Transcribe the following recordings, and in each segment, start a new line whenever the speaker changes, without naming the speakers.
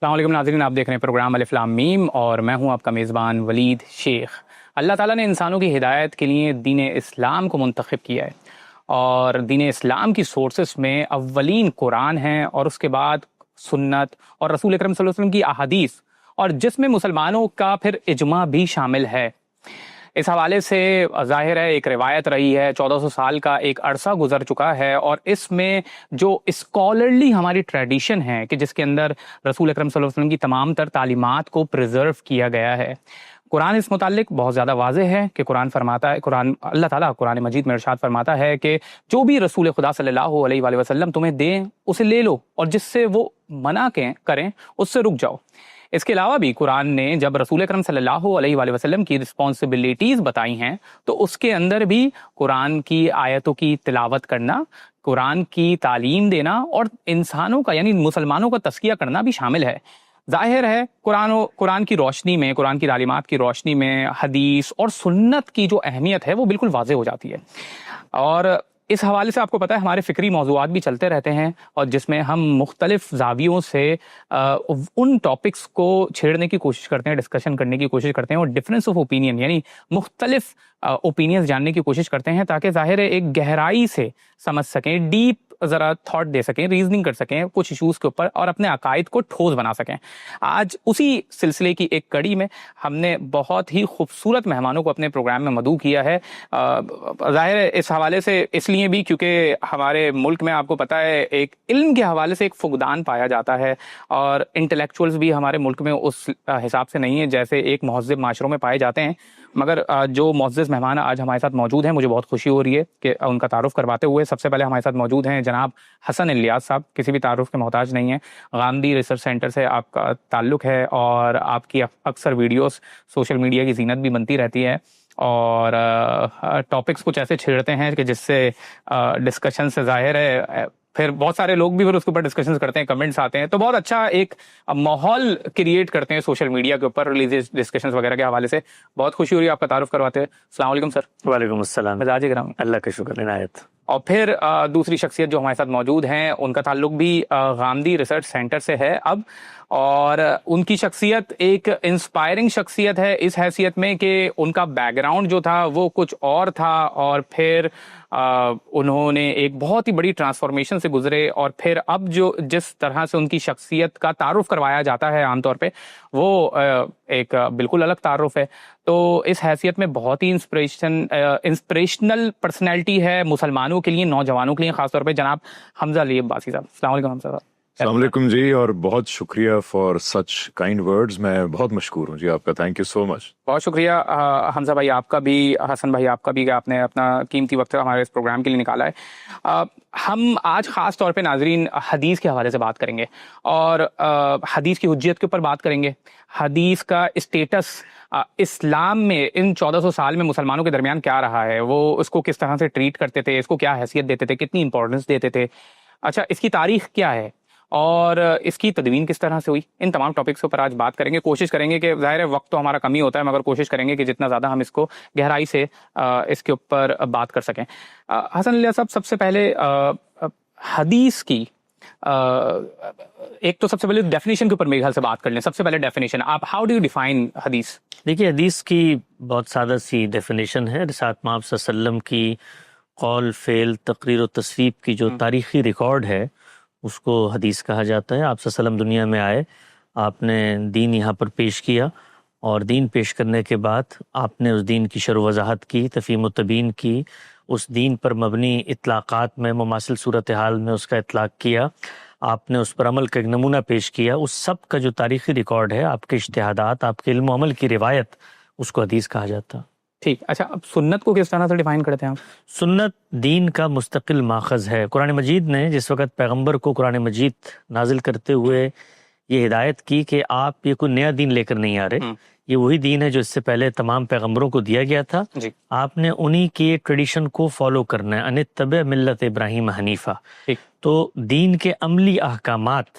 السلام علیکم ناظرین، آپ دیکھ رہے ہیں پروگرام الف لام میم اور میں ہوں آپ کا میزبان ولید شیخ۔ اللہ تعالیٰ نے انسانوں کی ہدایت کے لیے دین اسلام کو منتخب کیا ہے، اور دین اسلام کی سورسز میں اولین قرآن ہیں اور اس کے بعد سنت اور رسول اکرم صلی اللہ علیہ وسلم کی احادیث، اور جس میں مسلمانوں کا پھر اجماع بھی شامل ہے۔ اس حوالے سے ظاہر ہے ایک روایت رہی ہے، 1400 سال کا ایک عرصہ گزر چکا ہے، اور اس میں جو اسکالرلی ہماری ٹریڈیشن ہے کہ جس کے اندر رسول اکرم صلی اللہ علیہ وسلم کی تمام تر تعلیمات کو پریزرو کیا گیا ہے۔ قرآن اس متعلق بہت زیادہ واضح ہے کہ قرآن فرماتا ہے، اللہ تعالیٰ قرآن مجید میں ارشاد فرماتا ہے کہ جو بھی رسول خدا صلی اللہ علیہ وآلہ وسلم تمہیں دیں اسے لے لو، اور جس سے وہ منع کریں اس سے رک جاؤ۔ اس کے علاوہ بھی قرآن نے جب رسول اکرم صلی اللہ علیہ وآلہ وسلم کی رسپانسبلٹیز بتائی ہیں تو اس کے اندر بھی قرآن کی آیتوں کی تلاوت کرنا، قرآن کی تعلیم دینا اور انسانوں کا یعنی مسلمانوں کا تزکیہ کرنا بھی شامل ہے۔ ظاہر ہے قرآن کی روشنی میں، قرآن کی تعلیمات کی روشنی میں حدیث اور سنت کی جو اہمیت ہے وہ بالکل واضح ہو جاتی ہے، اور اس حوالے سے آپ کو پتہ ہے ہمارے فکری موضوعات بھی چلتے رہتے ہیں، اور جس میں ہم مختلف زاویوں سے ان ٹاپکس کو چھیڑنے کی کوشش کرتے ہیں، ڈسکشن کرنے کی کوشش کرتے ہیں، اور ڈفرینس آف اوپینین یعنی مختلف اوپینینز جاننے کی کوشش کرتے ہیں تاکہ ظاہر ہے ایک گہرائی سے سمجھ سکیں، ڈیپ ذرا تھاٹ دے سکیں، ریزننگ کر سکیں کچھ ایشوز کے اوپر، اور اپنے عقائد کو ٹھوس بنا سکیں۔ آج اسی سلسلے کی ایک کڑی میں ہم نے بہت ہی خوبصورت مہمانوں کو اپنے پروگرام میں مدعو کیا ہے۔ ظاہر ہے اس حوالے سے اس لیے بھی کیونکہ ہمارے ملک میں آپ کو پتہ ہے ایک علم کے حوالے سے ایک فقدان پایا جاتا ہے، اور انٹلیکچوئلز بھی ہمارے ملک میں اس حساب سے نہیں ہیں جیسے ایک مہذب معاشروں میں پائے جاتے ہیں۔ مگر جو معزز مہمان آج ہمارے ساتھ موجود ہیں، مجھے بہت خوشی ہو رہی ہے کہ ان کا تعارف کرواتے ہوئے سب سے پہلے ہمارے ساتھ موجود ہیں جناب حسن الیاس صاحب، کسی بھی تعارف کے محتاج نہیں ہیں۔ غامدی ریسرچ سینٹر سے آپ کا تعلق ہے، اور آپ کی اکثر ویڈیوز سوشل میڈیا کی زینت بھی بنتی رہتی ہے، اور ٹاپکس کچھ ایسے چھیڑتے ہیں کہ جس سے ڈسکشن سے ظاہر ہے پھر بہت سارے لوگ بھی پھر اس کے اوپر ڈسکشنز کرتے ہیں، کمنٹس آتے ہیں، تو بہت اچھا ایک ماحول کریٹ کرتے ہیں سوشل میڈیا کے اوپر ریلیجیس ڈسکشنز وغیرہ کے حوالے سے۔ بہت خوشی ہو رہی ہے آپ کا تعارف کرواتے ہیں۔ السلام علیکم سر۔
وعلیکم السلام۔
مزاج گرامی،
اللہ کا شکر عنایت۔
اور پھر دوسری شخصیت جو ہمارے ساتھ موجود ہیں ان کا تعلق بھی غامدی ریسرچ سینٹر سے ہے اب، اور ان کی شخصیت ایک انسپائرنگ شخصیت ہے اس حیثیت میں کہ ان کا بیک گراؤنڈ جو تھا وہ کچھ اور تھا، اور پھر انہوں نے ایک بہت ہی بڑی ٹرانسفارمیشن سے گزرے، اور پھر اب جو جس طرح سے ان کی شخصیت کا تعارف کروایا جاتا ہے عام طور پہ وہ ایک بالکل الگ تعارف ہے۔ تو اس حیثیت میں بہت ہی انسپریشنل پرسنالٹی ہے مسلمانوں کے لیے، نوجوانوں کے لیے خاص طور پہ، جناب حمزہ علی عباسی صاحب۔ السلام علیکم حمزہ صاحب۔
السلام علیکم جی، اور بہت شکریہ فار سچ کائنڈ ورڈز، میں بہت مشکور ہوں جی آپ کا، تھینک یو سو مچ۔
بہت شکریہ حمزہ بھائی آپ کا بھی، حسن بھائی آپ کا بھی، کہ آپ نے اپنا قیمتی وقت ہمارے اس پروگرام کے لیے نکالا ہے۔ ہم آج خاص طور پہ ناظرین حدیث کے حوالے سے بات کریں گے، اور حدیث کی حجیت کے اوپر بات کریں گے، حدیث کا اسٹیٹس اسلام میں ان 1400 سال میں مسلمانوں کے درمیان کیا رہا ہے، وہ اس کو کس طرح سے ٹریٹ کرتے تھے، اس کو کیا حیثیت دیتے تھے، کتنی امپورٹنس دیتے تھے، اچھا اس کی تاریخ کیا ہے، اور اس کی تدوین کس طرح سے ہوئی۔ ان تمام ٹاپکس کے اوپر آج بات کریں گے، کوشش کریں گے کہ ظاہر ہے وقت تو ہمارا کم ہی ہوتا ہے، مگر کوشش کریں گے کہ جتنا زیادہ ہم اس کو گہرائی سے اس کے اوپر بات کر سکیں۔ حسن علیہ صاحب، سب سے پہلے حدیث کی ایک تو سب سے پہلے ڈیفینیشن کے اوپر میرے خیال سے بات کر لیں۔ سب سے پہلے ڈیفینیشن، آپ ہاؤ ڈو یو ڈیفائن حدیث؟
دیکھیے، حدیث کی بہت سادہ سی ڈیفینیشن ہے۔ رسالت مآب صلی اللہ علیہ وسلم کی قول، فعل، تقریر و تصویب کی جو تاریخی ریکارڈ ہے اس کو حدیث کہا جاتا ہے۔ آپ صلی اللہ علیہ وسلم دنیا میں آئے، آپ نے دین یہاں پر پیش کیا، اور دین پیش کرنے کے بعد آپ نے اس دین کی شرح و وضاحت کی، تفہیم و تبیین کی، اس دین پر مبنی اطلاقات میں مماثل صورتحال میں اس کا اطلاق کیا، آپ نے اس پر عمل کا ایک نمونہ پیش کیا۔ اس سب کا جو تاریخی ریکارڈ ہے، آپ کے اجتہادات، آپ کے علم و عمل کی روایت، اس کو حدیث کہا جاتا ہے۔
ٹھیک، اچھا اب سنت کو کس طرح سے ڈیفائن کرتے ہیں آپ؟
سنت دین کا مستقل ماخذ ہے۔ قرآن مجید نے جس وقت پیغمبر کو قرآن مجید نازل کرتے ہوئے یہ ہدایت کی کہ آپ یہ کوئی نیا دین لے کر نہیں آ رہے، یہ وہی دین ہے جو اس سے پہلے تمام پیغمبروں کو دیا گیا تھا، آپ نے انہی کے ٹریڈیشن کو فالو کرنا ہے، ان اتبع ملت ابراہیم حنیفہ۔ تو دین کے عملی احکامات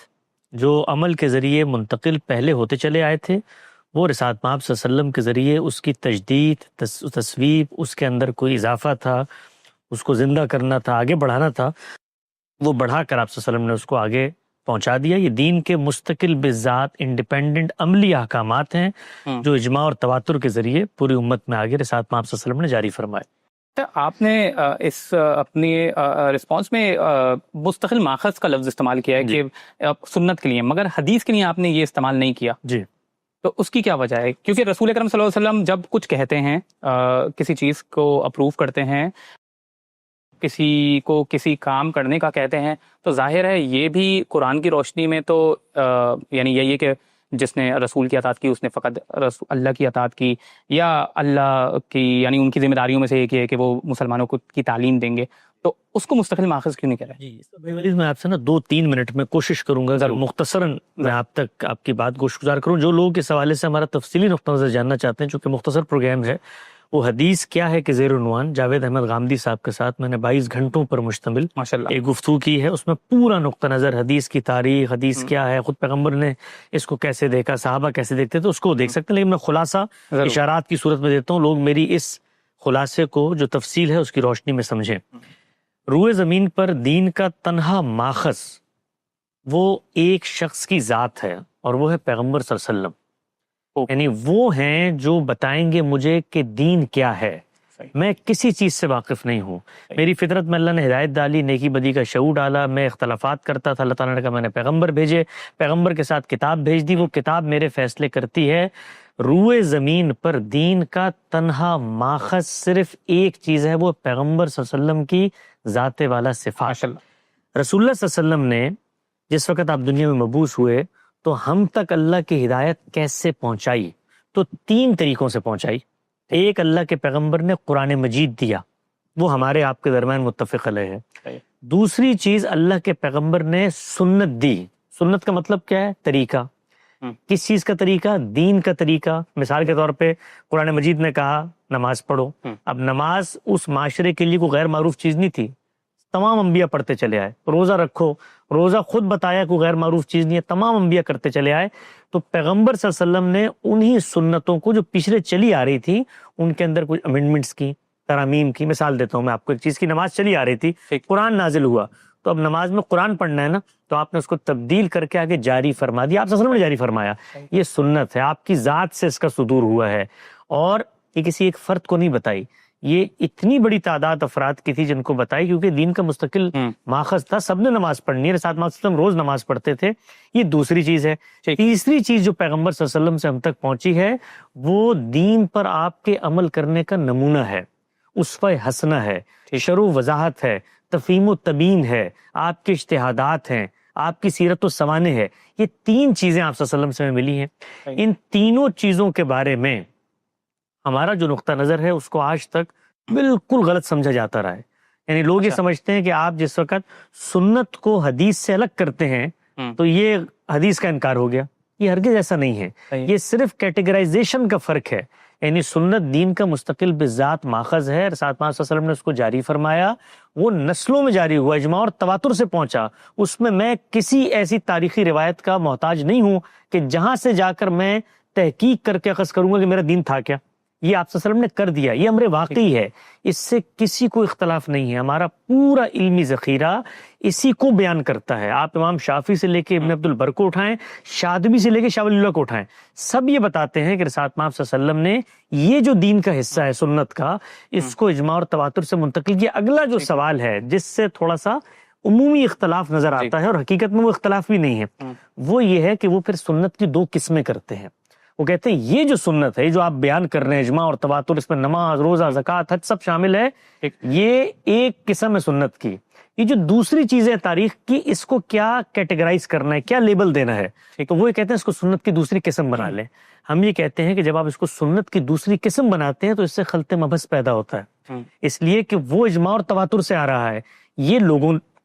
جو عمل کے ذریعے منتقل پہلے ہوتے چلے آئے تھے، وہ رسالت مآب صلی اللہ علیہ وسلم کے ذریعے اس کی تجدید، تصویب، اس کے اندر کوئی اضافہ تھا، اس کو زندہ کرنا تھا، آگے بڑھانا تھا، وہ بڑھا کر آپ صلی اللہ علیہ وسلم نے اس کو آگے پہنچا دیا. یہ دین کے مستقل بذات انڈیپینڈنٹ عملی احکامات ہیں جو اجماع اور تواتر کے ذریعے پوری امت میں آگے رسالت مآب صلی اللہ علیہ وسلم نے جاری فرمائے.
آپ نے اس اپنی رسپانس میں مستقل ماخذ کا لفظ استعمال کیا ہے کہ سنت کے لیے، مگر حدیث کے لیے آپ نے یہ استعمال نہیں کیا.
جی،
تو اس کی کیا وجہ ہے؟ کیونکہ رسول اکرم صلی اللہ علیہ وسلم جب کچھ کہتے ہیں، کسی چیز کو اپروو کرتے ہیں، کسی کو کسی کام کرنے کا کہتے ہیں، تو ظاہر ہے یہ بھی قرآن کی روشنی میں تو یعنی یہی ہے کہ جس نے رسول کی اطاعت کی اس نے فقط اللہ کی اطاعت کی، یا اللہ کی یعنی ان کی ذمہ داریوں میں سے ایک ہے کہ وہ مسلمانوں کو کی تعلیم دیں گے، تو اس کو مستقل ماخذ کیوں نہیں کہہ رہے؟
جی، میں آپ سے 2-3 منٹ میں کوشش کروں گا مختصراً میں آپ تک آپ کی بات گوش گزار کروں. جو لوگ اس حوالے سے ہمارا تفصیلی نقطہ نظر جاننا چاہتے ہیں، چونکہ مختصر پروگرام ہے، وہ حدیث کیا ہے کہ زیر عنوان جاوید احمد غامدی صاحب کے ساتھ میں نے 22 گھنٹوں پر مشتمل ایک گفتگو کی ہے. اس میں پورا نقطہ نظر، حدیث کی تاریخ، حدیث کیا ہے، خود پیغمبر نے اس کو کیسے دیکھا، صحابہ کیسے دیکھتے، تو اس کو دیکھ سکتے ہیں. لیکن میں خلاصہ اشارات کی صورت میں دیتا ہوں، لوگ میری اس خلاصے کو جو تفصیل ہے اس کی روشنی میں سمجھیں. روئے زمین پر دین کا تنہا ماخذ وہ ایک شخص کی ذات ہے، اور وہ ہے پیغمبر صلی اللہ علیہ وسلم. یعنی وہ ہیں جو بتائیں گے مجھے کہ دین کیا ہے. میں کسی چیز سے واقف نہیں ہوں. میری فطرت میں اللہ نے ہدایت ڈالی، نیکی بدی کا شعور ڈالا، میں اختلافات کرتا تھا، اللہ تعالیٰ نے کہا میں نے پیغمبر بھیجے، پیغمبر کے ساتھ کتاب بھیج دی، وہ کتاب میرے فیصلے کرتی ہے. روئے زمین پر دین کا تنہا ماخذ صرف ایک چیز ہے، وہ پیغمبر صلی اللہ علیہ وسلم کی ذات والا صفات. رسول اللہ صلی اللہ علیہ وسلم نے جس وقت آپ دنیا میں مبعوث ہوئے تو ہم تک اللہ کی ہدایت کیسے پہنچائی؟ تو 3 طریقوں سے پہنچائی. ایک، اللہ کے پیغمبر نے قرآن مجید دیا، وہ ہمارے آپ کے درمیان متفق علیہ ہے. دوسری چیز، اللہ کے پیغمبر نے سنت دی. سنت کا مطلب کیا ہے؟ طریقہ. کس چیز کا طریقہ؟ دین کا طریقہ. مثال کے طور پہ قرآن مجید نے کہا نماز پڑھو. اب نماز اس معاشرے کے لیے کوئی غیر معروف چیز نہیں تھی، تمام انبیاء پڑھتے چلے آئے. روزہ رکھو، روزہ خود بتایا کوئی غیر معروف چیز نہیں ہے، تمام انبیاء کرتے چلے آئے. تو پیغمبر صلی اللہ علیہ وسلم نے انہی سنتوں کو جو پچھلے چلی آ رہی تھی ان کے اندر کچھ امینڈمنٹس کی، ترامیم کی. مثال دیتا ہوں میں آپ کو ایک چیز کی، نماز چلی آ رہی تھی، قرآن نازل ہوا، تو اب نماز میں قرآن پڑھنا ہے نا، تو آپ نے اس کو تبدیل کر کے آگے جاری فرما دیا. آپ صلی اللہ علیہ وسلم نے جاری فرمایا. یہ سنت ہے، آپ کی ذات سے اس کا صدور ہوا ہے، اور یہ کسی ایک فرد کو نہیں بتائی. یہ اتنی بڑی تعداد افراد کی تھی جن کو بتائی، کیونکہ دین کا مستقل ماخذ تھا، سب نے نماز پڑھنی ہے. ساتھ وسلم روز نماز پڑھتے تھے. یہ دوسری چیز ہے. تیسری چیز جو پیغمبر صلی اللہ علیہ وسلم سے ہم تک پہنچی ہے، وہ دین پر آپ کے عمل کرنے کا نمونہ ہے، اسوہ حسنہ ہے، شرح و وضاحت ہے، تفہیم و تبیین ہے، آپ کے اجتہادات ہیں، آپ کی سیرت و سوانح ہے. یہ 3 چیزیں آپ صلی اللہ علیہ وسلم سے ملی ہیں. ان تینوں چیزوں کے بارے میں ہمارا جو نقطہ نظر ہے اس کو آج تک بالکل غلط سمجھا جاتا رہا ہے. یعنی لوگ یہ سمجھتے ہیں کہ آپ جس وقت سنت کو حدیث سے الگ کرتے ہیں تو یہ حدیث کا انکار ہو گیا. یہ ہرگز ایسا نہیں ہے. یہ صرف کیٹیگرائزیشن کا فرق ہے. یعنی سنت دین کا مستقل بذات ماخذ ہے. رسالت مآب صلی اللہ علیہ وسلم نے اس کو جاری فرمایا، وہ نسلوں میں جاری ہوا، اجماع اور تواتر سے پہنچا. اس میں کسی ایسی تاریخی روایت کا محتاج نہیں ہوں کہ جہاں سے جا کر میں تحقیق کر کے اخذ کروں گا کہ میرا دین تھا کیا. یہ آپ صلی اللہ علیہ وسلم نے کر دیا، یہ امر واقعی ہے، اس سے کسی کو اختلاف نہیں ہے. ہمارا پورا علمی ذخیرہ اسی کو بیان کرتا ہے. آپ امام شافعی سے لے کے ابن عبد البر کو اٹھائیں، شاطبی سے لے کے شاہ ولی اللہ کو اٹھائیں، سب یہ بتاتے ہیں کہ رسالت مآب صلی اللہ علیہ وسلم نے یہ جو دین کا حصہ ہے سنت کا، اس کو اجماع اور تواتر سے منتقل کیا. اگلا جو سوال ہے جس سے تھوڑا سا عمومی اختلاف نظر آتا ہے، اور حقیقت میں وہ اختلاف بھی نہیں ہے، وہ یہ ہے کہ وہ پھر سنت کی 2 قسمیں کرتے ہیں. وہ کہتے ہیں یہ جو سنت ہے جو آپ بیان کر رہے ہیں، اجماع اور تواتر، اس میں نماز، روزہ، زکوٰۃ، حج سب شامل ہے، یہ ایک قسم ہے سنت کی. یہ جو دوسری چیز ہے تاریخ کی، اس کو کیا کیٹیگرائز کرنا ہے، کیا لیبل دینا ہے، تو وہ کہتے ہیں اس کو سنت کی دوسری قسم بنا لیں. ہم یہ کہتے ہیں کہ جب آپ اس کو سنت کی دوسری قسم بناتے ہیں تو اس سے خلط مبحث پیدا ہوتا ہے، اس لیے کہ وہ اجماع اور تواتر سے آ رہا ہے. یہ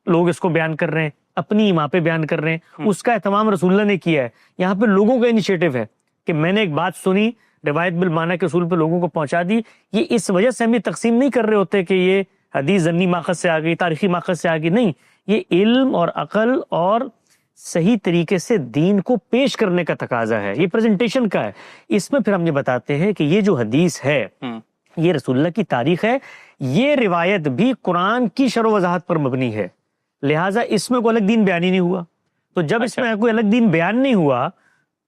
لوگ اس کو بیان کر رہے ہیں، اپنی ایما پہ بیان کر رہے ہیں، اس کا اہتمام رسول اللہ نے کیا ہے. یہاں پہ لوگوں کا انیشیٹو ہے کہ میں نے ایک بات سنی، روایت بالمعنی کے اصول پہ لوگوں کو پہنچا دی. یہ اس وجہ سے ہم یہ تقسیم نہیں کر رہے ہوتے کہ یہ حدیث ضمنی ماخذ سے آ گئی، تاریخی ماخذ سے آ گئی، نہیں. یہ علم اور عقل اور صحیح طریقے سے دین کو پیش کرنے کا تقاضا ہے، یہ پریزنٹیشن کا ہے. اس میں پھر ہم یہ بتاتے ہیں کہ یہ جو حدیث ہے یہ رسول اللہ کی تاریخ ہے، یہ روایت بھی قرآن کی شرح و وضاحت پر مبنی ہے، لہٰذا اس میں کوئی الگ دین بیان ہی نہیں ہوا. تو جب اس میں کوئی الگ دین بیان نہیں ہوا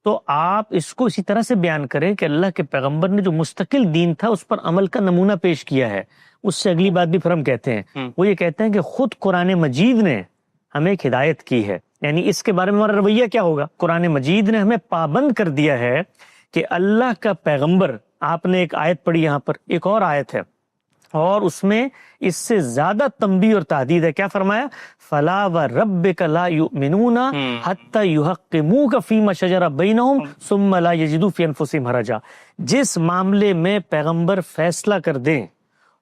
تو آپ اس کو اسی طرح سے بیان کریں کہ اللہ کے پیغمبر نے جو مستقل دین تھا اس پر عمل کا نمونہ پیش کیا ہے. اس سے اگلی بات بھی پھر ہم کہتے ہیں، وہ یہ کہتے ہیں کہ خود قرآن مجید نے ہمیں ایک ہدایت کی ہے. یعنی اس کے بارے میں ہمارا رویہ کیا ہوگا؟ قرآن مجید نے ہمیں پابند کر دیا ہے کہ اللہ کا پیغمبر، آپ نے ایک آیت پڑھی، یہاں پر ایک اور آیت ہے اور اس میں اس سے زیادہ تنبیہ اور تحدید ہے. کیا فرمایا؟ فَلَا وَرَبِّكَ لَا يُؤْمِنُونَ حَتَّى يُحَقِّمُوكَ فِي مَا شَجَرَ بَيْنَهُمْ ثُمَّ لَا يَجِدُوا فِي أَنفُسِهِمْ حَرَجًا. جس معاملے میں پیغمبر فیصلہ کر دیں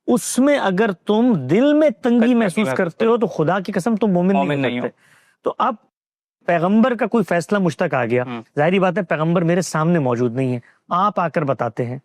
اس میں اگر تم دل میں تنگی محسوس کرتے ہو تو خدا کی قسم تم مومن نہیں ہو. تو اب پیغمبر کا کوئی فیصلہ مجھ تک آ گیا، ظاہری بات ہے پیغمبر میرے سامنے موجود نہیں ہے، آپ آ کر بتاتے ہیں،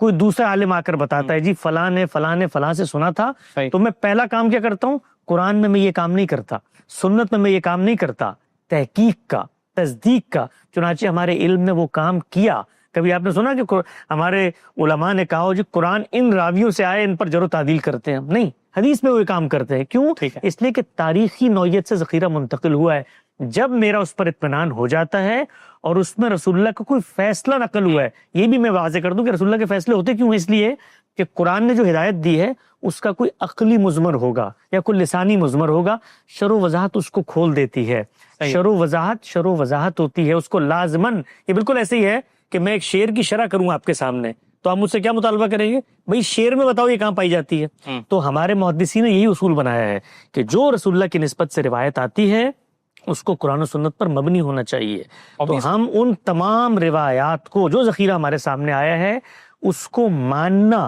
کوئی دوسرا عالم آ کر بتاتا ہے جی فلاں نے فلاں سے سنا تھا. تو میں پہلا کام کیا کرتا ہوں؟ قرآن میں یہ کام نہیں کرتا، سنت میں یہ کام نہیں کرتا، تحقیق کا، تصدیق کا. چنانچہ ہمارے علم نے وہ کام کیا. کبھی آپ نے سنا کہ ہمارے علماء نے کہا ہو جی قرآن ان راویوں سے آئے، ان پر جر و تعدیل کرتے ہیں؟ نہیں، حدیث میں وہ کام کرتے ہیں. کیوں؟ اس لیے کہ تاریخی نوعیت سے ذخیرہ منتقل ہوا ہے. جب میرا اس پر اطمینان ہو جاتا ہے اور اس میں رسول اللہ کا کوئی فیصلہ نقل ہوا ہے، یہ بھی میں واضح کر دوں کہ رسول اللہ کے فیصلے ہوتے کیوں؟ اس لیے کہ قرآن نے جو ہدایت دی ہے اس کا کوئی عقلی مضمر ہوگا یا کوئی لسانی مضمر ہوگا، شرح و وضاحت اس کو کھول دیتی ہے. شرح و وضاحت ہوتی ہے اس کو لازمن. یہ بالکل ایسے ہی ہے کہ میں ایک شعر کی شرح کروں آپ کے سامنے تو آپ مجھ سے کیا مطالبہ کریں گے؟ بھئی شعر میں بتاؤ یہ کہاں پائی جاتی ہے. تو ہمارے محدثین نے یہی اصول بنایا ہے کہ جو رسول اللہ کی نسبت سے روایت آتی ہے اس کو قرآن و سنت پر مبنی ہونا چاہیے. تو ہم ان تمام روایات کو جو ذخیرہ ہمارے سامنے آیا ہے اس کو ماننا،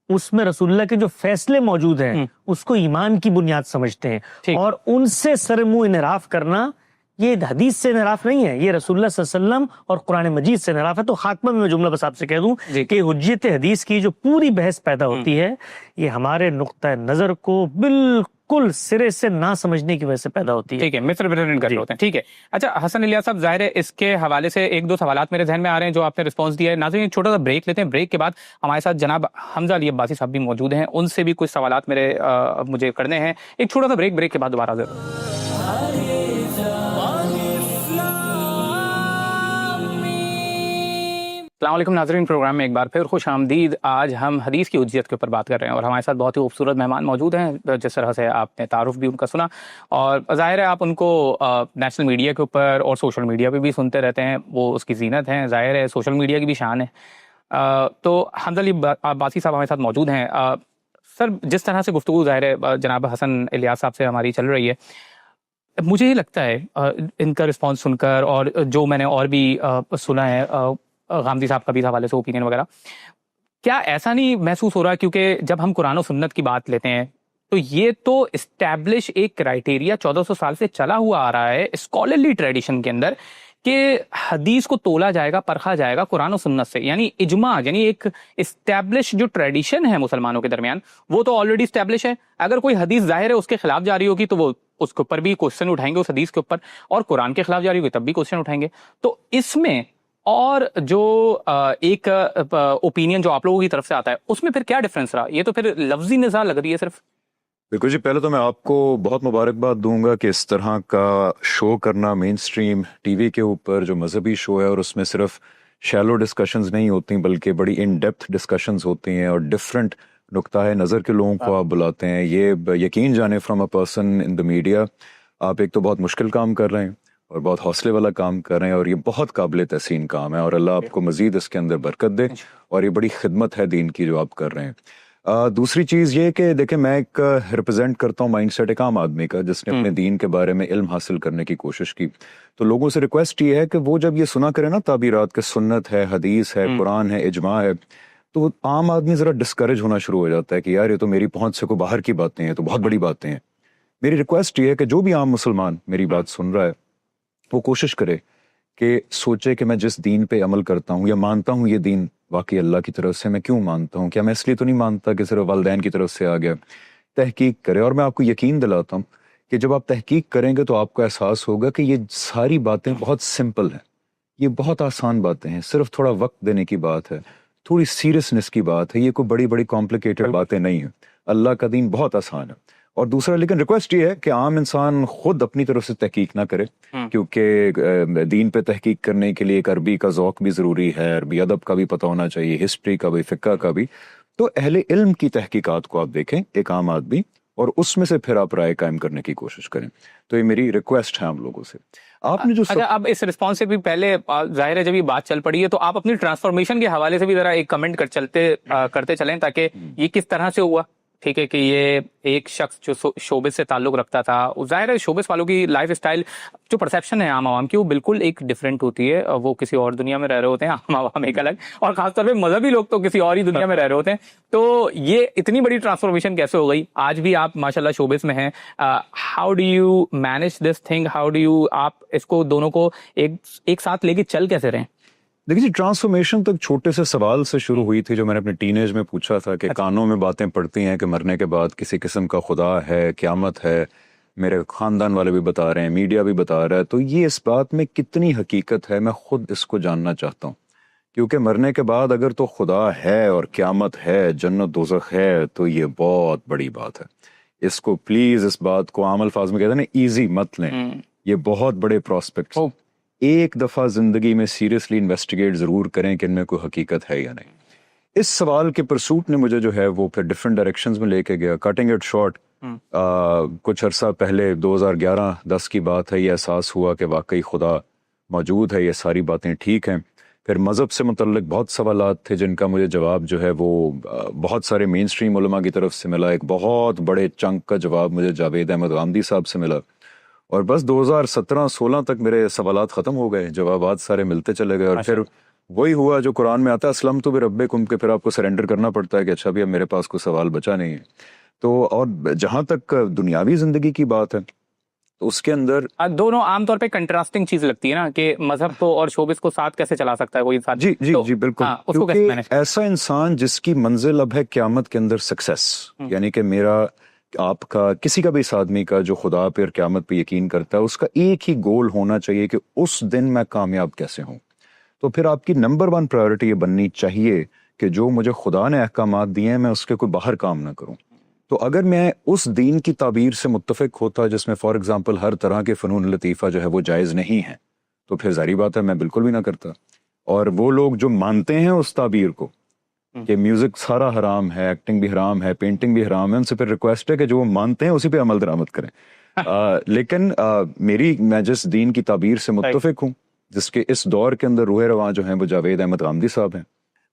اس میں رسول اللہ کے جو فیصلے موجود ہیں اس کو ایمان کی بنیاد سمجھتے ہیں، اور ان سے سر منہ انحراف کرنا یہ حدیث سے انحراف نہیں ہے، یہ رسول اللہ صلی اللہ علیہ وسلم اور قرآن مجید سے انحراف ہے. تو خاتمہ میں جملہ بس آپ سے کہہ دوں کہ حجت حدیث کی جو پوری بحث پیدا ہوتی ہے یہ ہمارے نقطہ نظر کو بالکل سرے سے نہ سمجھنے کی وجہ سے پیدا ہوتی ہے.
ٹھیک ہے، مصر پریزیڈنٹ کر ہوتے ہیں. ٹھیک ہے. اچھا حسن الیاس صاحب، ظاہر ہے اس کے حوالے سے ایک دو سوالات میرے ذہن میں آ رہے ہیں جو آپ نے رسپانس دیا ہے. ناظرین ایک چھوٹا سا بریک لیتے ہیں، بریک کے بعد ہمارے ساتھ جناب حمزہ علی عباسی صاحب بھی موجود ہیں، ان سے بھی کچھ سوالات مجھے کرنے ہیں. ایک چھوٹا سا بریک کے بعد دوبارہ ضرور. السلام علیکم ناظرین، پروگرام میں ایک بار پھر خوش آمدید. آج ہم حدیث کی حجیت کے اوپر بات کر رہے ہیں اور ہمارے ساتھ بہت ہی خوبصورت مہمان موجود ہیں. جس طرح سے آپ نے تعارف بھی ان کا سنا اور ظاہر ہے آپ ان کو نیشنل میڈیا کے اوپر اور سوشل میڈیا پہ بھی سنتے رہتے ہیں، وہ اس کی زینت ہیں. ظاہر ہے سوشل میڈیا کی بھی شان ہے. تو حمزہ علی عباسی صاحب ہمارے ساتھ موجود ہیں. سر، جس طرح سے گفتگو ظاہر ہے جناب حسن الیاس صاحب سے ہماری چل رہی ہے، مجھے یہ لگتا ہے ان کا رسپانس سن کر اور جو میں نے اور بھی سنا ہے غامدی صاحب کا بھی حوالے سے اوپینین وغیرہ، کیا ایسا نہیں محسوس ہو رہا؟ کیونکہ جب ہم قرآن و سنت کی بات لیتے ہیں تو یہ تو اسٹیبلش ایک کرائیٹیریا 1400 سال سے چلا ہوا آ رہا ہے اسکالرلی ٹریڈیشن کے اندر کہ حدیث کو تولا جائے گا، پرکھا جائے گا قرآن و سنت سے. یعنی اجماع، یعنی ایک اسٹیبلش جو ٹریڈیشن ہے مسلمانوں کے درمیان وہ تو آلریڈی اسٹیبلش ہے. اگر کوئی حدیث ظاہر ہے اس کے خلاف جاری ہوگی تو وہ اس کے اوپر بھی کوشچن اٹھائیں گے اس حدیث کے اوپر، اور قرآن کے خلاف جاری ہوگی تب بھی کوشچن اٹھائیں گے. تو اس میں اور جو ایک اوپینین جو آپ لوگوں کی طرف سے آتا ہے اس میں پھر کیا ڈفرنس رہا؟ یہ تو پھر لفظی نزاع لگ رہی ہے صرف.
بالکل جی، پہلے تو میں آپ کو بہت مبارکباد دوں گا کہ اس طرح کا شو کرنا مین سٹریم ٹی وی کے اوپر جو مذہبی شو ہے اور اس میں صرف شیلو ڈسکشنز نہیں ہوتی بلکہ بڑی ان ڈیپتھ ڈسکشنز ہوتی ہیں اور ڈفرینٹ نقطۂ نظر کے لوگوں کو آپ بلاتے ہیں. یہ یقین جانے from a person in the media, آپ ایک تو بہت مشکل کام کر رہے ہیں اور بہت حوصلے والا کام کر رہے ہیں اور یہ بہت قابل تحسین کام ہے اور اللہ آپ کو مزید اس کے اندر برکت دے اور یہ بڑی خدمت ہے دین کی جو آپ کر رہے ہیں. دوسری چیز یہ کہ دیکھیں میں ایک ریپرزینٹ کرتا ہوں مائنڈ سیٹ ایک عام آدمی کا جس نے اپنے دین کے بارے میں علم حاصل کرنے کی کوشش کی. تو لوگوں سے ریکویسٹ یہ ہے کہ وہ جب یہ سنا کرے نا تعبیرات کہ سنت ہے، حدیث ہے، قرآن ہے، اجماع ہے، تو عام آدمی ذرا ڈسکریج ہونا شروع ہو جاتا ہے کہ یار یہ تو میری پہنچ سے کوئی باہر کی باتیں ہیں، تو بہت بڑی باتیں ہیں. میری ریکویسٹ یہ ہے کہ جو بھی عام مسلمان میری بات سن رہا ہے وہ کوشش کرے کہ سوچے کہ میں جس دین پہ عمل کرتا ہوں یا مانتا ہوں یہ دین واقعی اللہ کی طرف سے، میں کیوں مانتا ہوں؟ کیا میں اس لیے تو نہیں مانتا کہ صرف والدین کی طرف سے آ گیا؟ تحقیق کرے. اور میں آپ کو یقین دلاتا ہوں کہ جب آپ تحقیق کریں گے تو آپ کو احساس ہوگا کہ یہ ساری باتیں بہت سمپل ہیں، یہ بہت آسان باتیں ہیں، صرف تھوڑا وقت دینے کی بات ہے، تھوڑی سیریسنس کی بات ہے. یہ کوئی بڑی بڑی کمپلیکیٹڈ باتیں نہیں ہیں. اللہ کا دین بہت آسان ہے. اور دوسرا لیکن ریکویسٹ یہ ہے کہ عام انسان خود اپنی طرف سے تحقیق نہ کرے، کیونکہ دین پہ تحقیق کرنے کے لیے ایک عربی کا ذوق بھی ضروری ہے، عربی ادب کا بھی پتہ ہونا چاہیے، ہسٹری کا بھی، فقہ کا بھی. تو اہل علم کی تحقیقات کو آپ دیکھیں ایک عام آدمی، اور اس میں سے پھر آپ رائے قائم کرنے کی کوشش کریں. تو یہ میری ریکویسٹ ہے ہم لوگوں سے. آپ نے جو
اچھا، اب اس رسپانس سے بھی پہلے ظاہر ہے جب یہ بات چل پڑی ہے تو آپ اپنی ٹرانسفارمیشن کے حوالے سے بھی ذرا ایک کمنٹ کرتے چلیں تاکہ یہ کس طرح سے ہوا. ٹھیک ہے کہ یہ ایک شخص جو شوبز سے تعلق رکھتا تھا، ظاہر ہے شوبز والوں کی لائف اسٹائل جو پرسیپشن ہے عام عوام کی وہ بالکل ایک ڈفرینٹ ہوتی ہے. وہ کسی اور دنیا میں رہ رہے ہوتے ہیں، عام عوام ایک الگ، اور خاص طور پہ مذہبی لوگ تو کسی اور ہی دنیا میں رہ رہے ہوتے ہیں. تو یہ اتنی بڑی ٹرانسفارمیشن کیسے ہو گئی؟ آج بھی آپ ماشاءاللہ شوبز میں ہیں. How do you manage this thing? How do you آپ اس کو دونوں کو ایک ساتھ لے کے چل کیسے رہیں؟
دیکھیے جی، ٹرانسفارمیشن تو ایک چھوٹے سے سوال سے شروع ہوئی تھی جو میں نے اپنے ٹین ایج میں پوچھا تھا کہ کانوں میں باتیں پڑتی ہیں کہ مرنے کے بعد کسی قسم کا خدا ہے، قیامت ہے. میرے خاندان والے بھی بتا رہے ہیں، میڈیا بھی بتا رہا ہے. تو یہ اس بات میں کتنی حقیقت ہے، میں خود اس کو جاننا چاہتا ہوں. کیونکہ مرنے کے بعد اگر تو خدا ہے اور قیامت ہے، جنت دوزخ ہے، تو یہ بہت بڑی بات ہے. اس کو پلیز، اس بات کو عام الفاظ میں کہتے ہیں نا، ایزی مت لیں. یہ بہت بڑے پراسپیکٹس. ایک دفعہ زندگی میں سیریسلی انویسٹیگیٹ ضرور کریں کہ ان میں کوئی حقیقت ہے یا نہیں. اس سوال کے پرسوٹ نے مجھے جو ہے وہ پھر ڈفرینٹ ڈائریکشنز میں لے کے گیا. کٹنگ اٹ شارٹ، کچھ عرصہ پہلے 2011-10 کی بات ہے، یہ احساس ہوا کہ واقعی خدا موجود ہے، یہ ساری باتیں ٹھیک ہیں. پھر مذہب سے متعلق بہت سوالات تھے جن کا مجھے جواب جو ہے وہ بہت سارے مین اسٹریم علماء کی طرف سے ملا. ایک بہت بڑے چنک کا جواب مجھے جاوید احمد غامدی صاحب سے ملا. اور بس 2017-16 تک میرے سوالات ختم ہو گئے، جوابات سارے ملتے چلے گئے. اور پھر وہی ہوا جو قرآن میں آتا ہے، اسلمت بربکم، کے پھر آپ کو سرنڈر کرنا پڑتا ہے کہ اچھا بھی اب میرے پاس کوئی سوال بچا نہیں ہے. تو اور جہاں تک دنیاوی زندگی کی بات ہے تو اس کے اندر
دونوں عام طور پہ کنٹراسٹنگ چیز لگتی ہے نا کہ مذہب کو اور شوبز کو ساتھ کیسے چلا سکتا ہے کوئی انسان.
جی جی جی بالکل. کیونکہ ایسا انسان جس کی منزل اب ہے قیامت کے اندر سکسیس، یعنی کہ میرا، آپ کا، کسی کا بھی اس آدمی کا جو خدا پہ اور قیامت پہ یقین کرتا ہے، اس کا ایک ہی گول ہونا چاہیے کہ اس دن میں کامیاب کیسے ہوں. تو پھر آپ کی نمبر 1 پرائیورٹی یہ بننی چاہیے کہ جو مجھے خدا نے احکامات دیے ہیں میں اس کے کوئی باہر کام نہ کروں. تو اگر میں اس دین کی تعبیر سے متفق ہوتا جس میں فار ایگزامپل ہر طرح کے فنون لطیفہ جو ہے وہ جائز نہیں ہے، تو پھر ظاہری بات ہے میں بالکل بھی نہ کرتا. اور وہ لوگ جو مانتے ہیں اس تعبیر کو کہ میوزک سارا حرام ہے، ایکٹنگ بھی حرام ہے، پینٹنگ بھی حرام ہے، ان سے پھر ریکویسٹ ہے کہ جو وہ مانتے ہیں اسی پہ عمل درآمد کریں. لیکن میں جس دین کی تعبیر سے متفق ہوں، جس کے اس دور کے اندر روح رواں جو ہیں وہ جاوید احمد غامدی صاحب ہیں،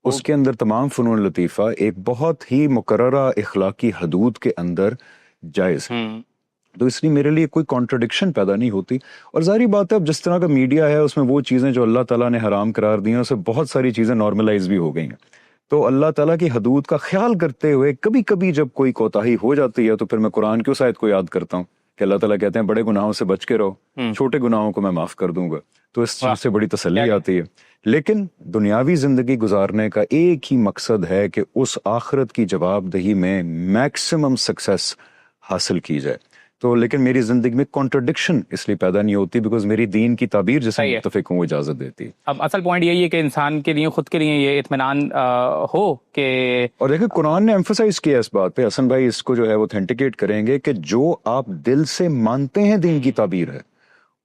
اس کے اندر تمام فنون لطیفہ ایک بہت ہی مقررہ اخلاقی حدود کے اندر جائز ہے. تو اس لیے میرے لیے کوئی کانٹرڈکشن پیدا نہیں ہوتی. اور ظاہری بات ہے اب جس طرح کا میڈیا ہے اس میں وہ چیزیں جو اللہ تعالیٰ نے حرام قرار دی ہیں اس سے بہت ساری چیزیں نارملائز بھی ہو گئی ہیں. تو اللہ تعالیٰ کی حدود کا خیال کرتے ہوئے کبھی کبھی جب کوئی کوتاہی ہو جاتی ہے تو پھر میں قرآن کی اس آیت کو یاد کرتا ہوں کہ اللہ تعالیٰ کہتے ہیں بڑے گناہوں سے بچ کے رہو، چھوٹے گناہوں کو میں معاف کر دوں گا. تو اس چیز سے بڑی تسلی آتی ہے. لیکن دنیاوی زندگی گزارنے کا ایک ہی مقصد ہے کہ اس آخرت کی جواب دہی میں میکسیمم سکسیس حاصل کی جائے. تو لیکن میری زندگی میں کانٹرڈکشن اس لیے پیدا نہیں ہوتی بیکاز میری دین کی تعبیر جس سے متفق ہوں وہ اجازت دیتی ہے.
اب اصل پوائنٹ یہی ہے کہ انسان کے لیے، خود کے لیے یہ اطمینان ہو کہ، اور
دیکھیں قرآن نے ایمفسائز کیا اس بات پہ، حسن بھائی اس کو جو ہے وہ اوتھینٹیکیٹ کریں گے کہ جو آپ دل سے مانتے ہیں دین کی تعبیر ہے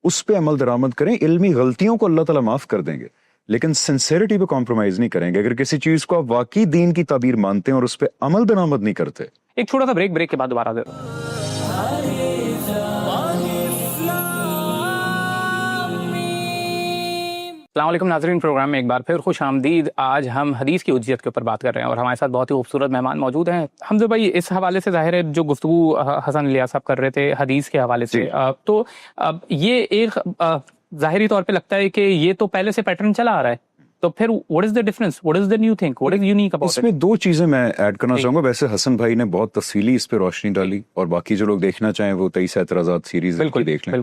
اس پہ عمل درآمد کریں. علمی غلطیوں کو اللہ تعالیٰ معاف کر دیں گے لیکن سنسیریٹی پہ کمپرومائز نہیں کریں گے. اگر کسی چیز کو آپ واقعی دین کی تعبیر مانتے ہیں اور اس پہ عمل درآمد نہیں کرتے.
ایک چھوٹا سا بریک کے بعد دوبارہ دے. السلام علیکم ناظرین، پروگرام میں ایک بار پھر خوش آمدید. آج ہم حدیث کی حجیت کے اوپر بات کر رہے ہیں اور ہمارے ساتھ بہت ہی خوبصورت مہمان موجود ہیں. حمزہ بھائی، اس حوالے سے ظاہر ہے جو گفتگو حسن الیاس صاحب کر رہے تھے حدیث کے حوالے سے، تو یہ ایک ظاہری طور پہ لگتا ہے کہ یہ تو پہلے سے پیٹرن چلا آ رہا ہے. تو پھر what is the difference? What is the new thing? What is unique about it?
اس میں 2 چیزیں میں ایڈ کرنا چاہوں گا. ویسے حسن بھائی نے بہت تفصیلی اس پہ روشنی ڈالی اور باقی جو لوگ دیکھنا چاہیں وہ 23 اعتراضات سیریز دیکھ لیں.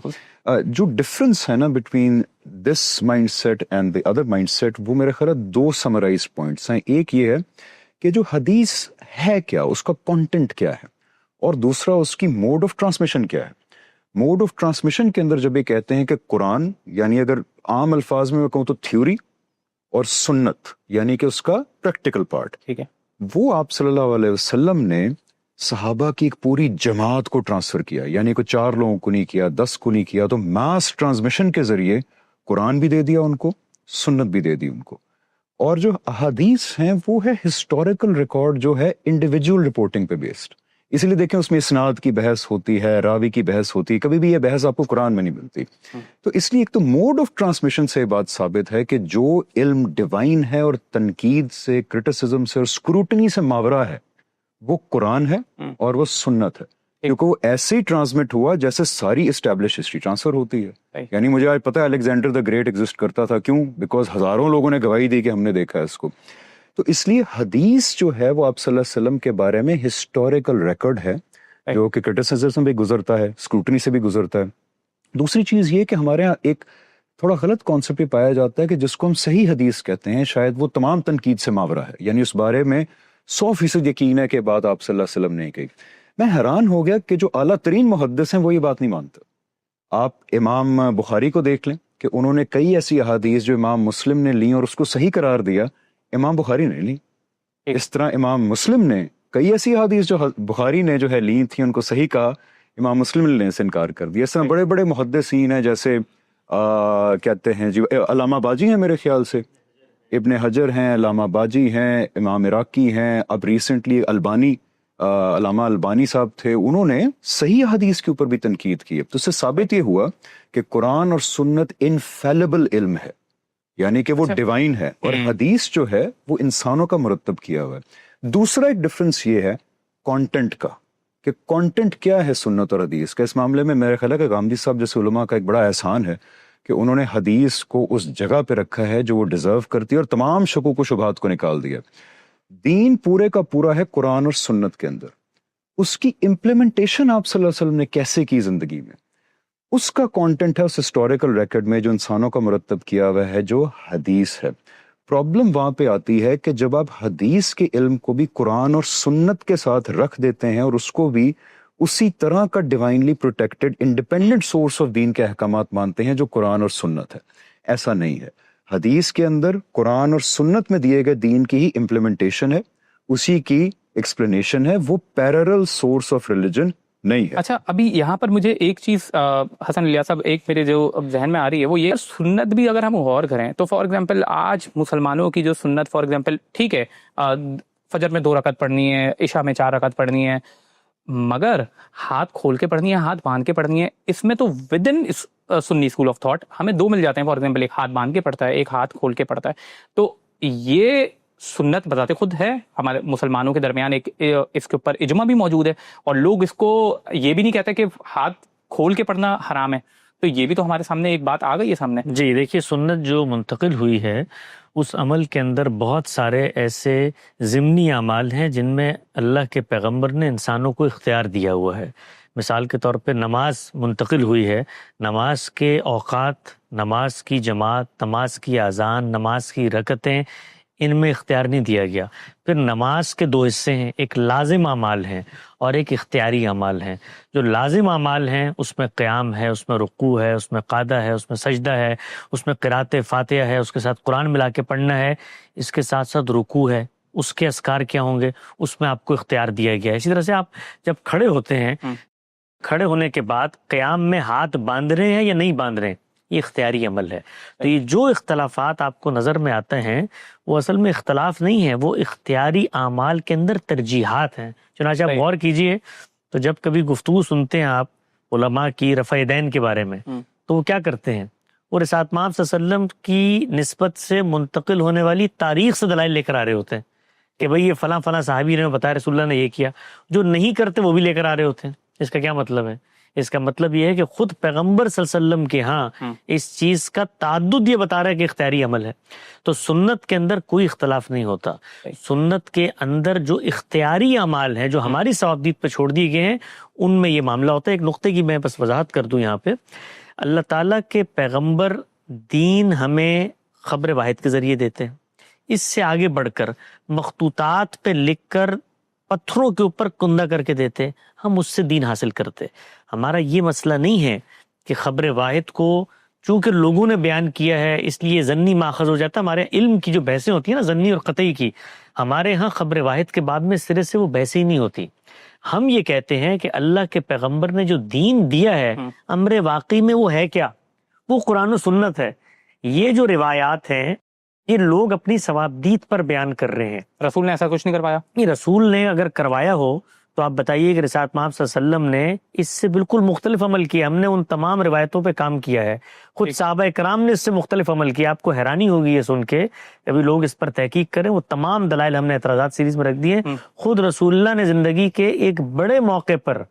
جو ڈفرنس ہے نا between this mindset and the other mindset, وہ میرے خیال 2 سمرائز پوائنٹس ہیں. ایک یہ ہے کہ جو حدیث ہے کیا، اس کا کانٹینٹ کیا ہے، اور دوسرا اس کی موڈ آف ٹرانسمیشن کیا ہے. موڈ آف ٹرانسمیشن کے اندر جب یہ کہتے ہیں کہ قرآن، یعنی اگر عام الفاظ میں کہوں تو تھیوری، اور سنت یعنی کہ اس کا پریکٹیکل پارٹ،
ٹھیک ہے،
وہ آپ صلی اللہ علیہ وسلم نے صحابہ کی ایک پوری جماعت کو ٹرانسفر کیا، یعنی کوئی 4 لوگوں کو نہیں کیا، 10 کو نہیں کیا، تو ماس ٹرانسمیشن کے ذریعے قرآن بھی دے دیا ان کو، سنت بھی دے دی ان کو. اور جو احادیث ہیں وہ ہے ہسٹوریکل ریکارڈ جو ہے انڈیویجول رپورٹنگ پہ بیسڈ. اس لیے دیکھیں اس میں اسناد کی بحث ہوتی ہے، راوی کی بحث ہوتی ہے، کبھی بھی یہ بحث آپ کو قرآن میں نہیں ملتی. تو اس لیے ایک تو موڈ آف ٹرانسمیشن سے یہ بات ثابت ہے کہ جو علم ڈیوائن ہے اور تنقید سے، کرٹیسزم سے اور اسکروٹنی سے ماورا ہے وہ قرآن ہے اور وہ سنت ہے، کیونکہ وہ ایسے ہی ٹرانسمٹ ہوا جیسے ساری اسٹیبلش ہسٹری ٹرانسفر ہوتی ہے. یعنی مجھے آج پتہ ہے الیگزینڈر دا گریٹ ایگزسٹ کرتا تھا، کیوں؟ بیکاز ہزاروں لوگوں نے گواہی دی کہ ہم نے دیکھا ہے اس کو. تو اس لیے حدیث جو ہے وہ آپ صلی اللہ علیہ وسلم کے بارے میں ہسٹوریکل ریکارڈ ہے جو کہ کرٹیسزم سے بھی گزرتا ہے، اسکروٹنی سے بھی گزرتا ہے. دوسری چیز یہ کہ ہمارے ہاں ایک تھوڑا غلط کانسیپٹ بھی پایا جاتا ہے کہ جس کو ہم صحیح حدیث کہتے ہیں شاید وہ تمام تنقید سے ماورا ہے، یعنی اس بارے میں 100% یقین ہے کہ بات آپ صلی اللہ علیہ وسلم نے کہی. میں حیران ہو گیا کہ جو اعلیٰ ترین محدث ہیں وہ یہ بات نہیں مانتے. آپ امام بخاری کو دیکھ لیں کہ انہوں نے کئی ایسی احادیث جو امام مسلم نے لیں اور اس کو صحیح قرار دیا، امام بخاری نے لی. اس طرح امام مسلم نے کئی ایسی احادیث جو بخاری نے جو ہے لی تھیں ان کو صحیح کہا، امام مسلم نے سے انکار کر دیا. اس طرح بڑے بڑے محدثین ہیں، جیسے کہتے ہیں جی علامہ باجی ہیں، میرے خیال سے ابن حجر ہیں، علامہ باجی ہیں، امام عراقی ہیں، اب ریسنٹلی البانی، علامہ البانی صاحب تھے، انہوں نے صحیح حدیث کے اوپر بھی تنقید کی. تو اس سے ثابت یہ ہوا کہ قرآن اور سنت انفیلیبل علم ہے، یعنی کہ وہ ڈیوائن ہے، اور حدیث جو ہے وہ انسانوں کا مرتب کیا ہوا ہے. دوسرا ایک ڈفرنس یہ ہے کانٹینٹ کا، کہ کانٹینٹ کیا ہے سنت اور حدیث کا. اس معاملے میں میرے خیال ہے کہ غامدی صاحب جیسے علماء کا ایک بڑا احسان ہے کہ انہوں نے حدیث کو اس جگہ پہ رکھا ہے جو وہ ڈیزرو کرتی ہے اور تمام شکوک و شبہات کو نکال دیا. دین پورے کا پورا ہے قرآن اور سنت کے اندر، اس کی امپلیمنٹیشن آپ صلی اللہ علیہ وسلم نے کیسے کی زندگی میں، اس کا کانٹینٹ ہے اس ہسٹوریکل ریکارڈ میں جو انسانوں کا مرتب کیا ہوا ہے جو حدیث ہے. پرابلم وہاں پہ آتی ہے کہ جب آپ حدیث کے علم کو بھی قرآن اور سنت کے ساتھ رکھ دیتے ہیں اور اس کو بھی اسی طرح کا divinely protected independent source of دین کے احکامات مانتے ہیں جو قرآن اور سنت ہے. ایسا نہیں ہے. حدیث کے اندر قرآن اور سنت میں دیے گئے دین کی ہی امپلیمنٹیشن ہے، اسی کی ایکسپلینیشن ہے، وہ پیرلل سورس آف ریلیجن نہیں ہے.
اچھا، ابھی یہاں پر مجھے ایک چیز حسن الیاس صاحب ایک میرے جو ذہن میں آ رہی ہے وہ یہ سنت بھی اگر ہم غور کریں تو فار ایگزامپل آج مسلمانوں کی جو سنت فار ایگزامپل ٹھیک ہے فجر میں 2 رکعت پڑھنی ہے، عشاء میں 4 رکعت پڑھنی ہے، مگر ہاتھ کھول کے پڑھنی ہے، ہاتھ باندھ کے پڑھنی ہے. اس میں تو within Sunni school of thought ہمیں 2 مل جاتے ہیں. فار ایگزامپل ایک ہاتھ باندھ کے پڑھتا ہے، ایک ہاتھ کھول کے پڑھتا ہے. تو یہ سنت بذات خود ہے، ہمارے مسلمانوں کے درمیان ایک اس کے اوپر اجماع بھی موجود ہے، اور لوگ اس کو یہ بھی نہیں کہتے کہ ہاتھ کھول کے پڑھنا حرام ہے. تو یہ بھی تو ہمارے سامنے ایک بات آ گئی ہے سامنے.
جی دیکھیے، سنت جو منتقل ہوئی ہے اس عمل کے اندر بہت سارے ایسے ضمنی اعمال ہیں جن میں اللہ کے پیغمبر نے انسانوں کو اختیار دیا ہوا ہے. مثال کے طور پہ نماز منتقل ہوئی ہے، نماز کے اوقات، نماز کی جماعت، نماز کی اذان، نماز کی رکعتیں، ان میں اختیار نہیں دیا گیا. پھر نماز کے 2 حصے ہیں، ایک لازم اعمال ہیں اور ایک اختیاری اعمال ہیں. جو لازم اعمال ہیں اس میں قیام ہے، اس میں رکوع ہے، اس میں قعدہ ہے، اس میں سجدہ ہے، اس میں قرات فاتحہ ہے، اس کے ساتھ قرآن ملا کے پڑھنا ہے، اس کے ساتھ ساتھ رکوع ہے. اس کے اذکار کیا ہوں گے اس میں آپ کو اختیار دیا گیا ہے. اسی طرح سے آپ جب کھڑے ہوتے ہیں، کھڑے ہونے کے بعد قیام میں ہاتھ باندھ رہے ہیں یا نہیں باندھ رہے ہیں، یہ اختیاری عمل ہے. تو یہ جو اختلافات آپ کو نظر میں آتے ہیں وہ اصل میں اختلاف نہیں ہے، وہ اختیاری اعمال کے اندر ترجیحات ہیں. چنانچہ آپ غور کیجئے تو جب کبھی گفتگو سنتے ہیں آپ علماء کی رفع دین کے بارے میں تو وہ کیا کرتے ہیں، وہ رسالت مآب صلی اللہ علیہ وسلم کی نسبت سے منتقل ہونے والی تاریخ سے دلائل لے کر آ رہے ہوتے ہیں کہ بھئی یہ فلاں فلاں صحابی نے بتایا رسول اللہ نے یہ کیا. جو نہیں کرتے وہ بھی لے کر آ رہے ہوتے ہیں. اس کا کیا مطلب ہے؟ اس کا مطلب یہ ہے کہ خود پیغمبر صلی اللہ علیہ وسلم کے ہاں اس چیز کا تعدد یہ بتا رہا ہے کہ اختیاری عمل ہے. تو سنت کے اندر کوئی اختلاف نہیں ہوتا. سنت کے اندر جو اختیاری اعمال ہیں جو ہماری ثوابدید پہ چھوڑ دیے گئے ہیں ان میں یہ معاملہ ہوتا ہے. ایک نقطے کی میں بس وضاحت کر دوں یہاں پہ. اللہ تعالیٰ کے پیغمبر دین ہمیں خبر واحد کے ذریعے دیتے ہیں. اس سے آگے بڑھ کر مخطوطات پہ لکھ کر پتھروں کے اوپر کندہ کر کے دیتے، ہم اس سے دین حاصل کرتے. ہمارا یہ مسئلہ نہیں ہے کہ خبر واحد کو چونکہ لوگوں نے بیان کیا ہے اس لیے ظنی ماخذ ہو جاتا. ہمارے علم کی جو بحثیں ہوتی ہیں نا ظنی اور قطعی کی، ہمارے ہاں خبر واحد کے بعد میں سرے سے وہ بحث ہی نہیں ہوتی. ہم یہ کہتے ہیں کہ اللہ کے پیغمبر نے جو دین دیا ہے امر واقعی میں وہ ہے کیا؟ وہ قرآن و سنت ہے. یہ جو روایات ہیں یہ لوگ اپنی ثوابدید پر بیان کر رہے ہیں.
رسول نے ایسا کچھ نہیں کروایا.
یہ رسول نے اگر کروایا ہو تو آپ بتائیے کہ رسالت مآب صلی اللہ علیہ وسلم نے اس سے بالکل مختلف عمل کیا. ہم نے ان تمام روایتوں پہ کام کیا ہے. خود صحابہ کرام نے اس سے مختلف عمل کیا. آپ کو حیرانی ہوگی یہ سن کے ابھی لوگ اس پر تحقیق کریں. وہ تمام دلائل ہم نے اعتراضات سیریز میں رکھ دیے. خود رسول اللہ نے زندگی کے ایک بڑے موقع پر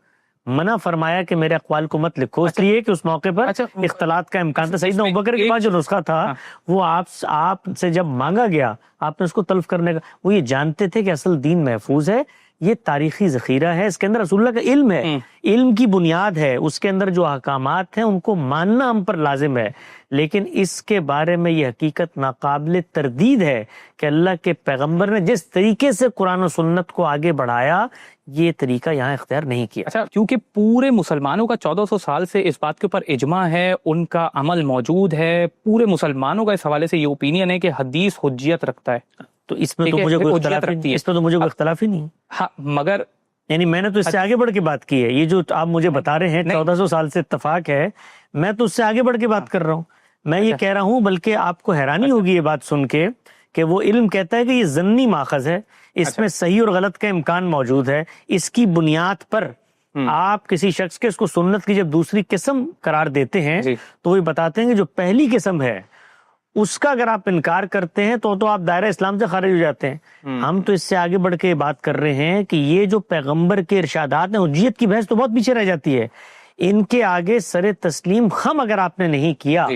منع فرمایا کہ میرے اقوال کو مت لکھو، اس لیے کہ اس موقع پر اختلاط کا امکان تھا. سیدنا ابوبکر کے پاس جو نسخہ تھا وہ آپ سے جب مانگا گیا آپ نے اس کو تلف کرنے کا، وہ یہ جانتے تھے کہ اصل دین محفوظ ہے، یہ تاریخی ذخیرہ ہے، اس کے اندر رسول اللہ کا علم ہے، علم کی بنیاد ہے، اس کے اندر جو احکامات ہیں ان کو ماننا ہم پر لازم ہے. لیکن اس کے بارے میں یہ حقیقت ناقابل تردید ہے کہ اللہ کے پیغمبر نے جس طریقے سے قرآن و سنت کو آگے بڑھایا یہ طریقہ یہاں اختیار نہیں کیا.
اچھا، کیونکہ پورے مسلمانوں کا 1400 سال سے اس بات کے اوپر اجماع ہے، ان کا عمل موجود ہے، پورے مسلمانوں کا اس حوالے سے یہ اوپینین ہے کہ حدیث حجیت رکھتا ہے،
تو اس میں تو مجھے کوئی اختلاف نہیں، اس میں تو مجھے کوئی اختلاف ہی نہیں.
ہاں مگر
یعنی میں نے تو اس سے آگے بڑھ کے بات کی ہے. یہ جو آپ مجھے بتا رہے ہیں 1400 سال سے اتفاق ہے، میں تو اس سے آگے بڑھ کے بات کر رہا ہوں. میں یہ کہہ رہا ہوں بلکہ آپ کو حیرانی ہوگی یہ بات سن کے کہ وہ علم کہتا ہے کہ یہ ضمنی ماخذ ہے، اس میں صحیح اور غلط کا امکان موجود ہے. اس کی بنیاد پر آپ کسی شخص کے اس کو سنت کی جب دوسری قسم قرار دیتے ہیں تو وہ بتاتے ہیں کہ جو پہلی قسم ہے اس کا اگر آپ انکار کرتے ہیں تو آپ دائرہ اسلام سے خارج ہو جاتے ہیں. ہم تو اس سے آگے بڑھ کے بات کر رہے ہیں کہ یہ جو پیغمبر کے ارشادات ہیں، حجیت کی بحث تو بہت پیچھے رہ جاتی ہے. ان کے آگے سر تسلیم خم اگر آپ نے نہیں کیا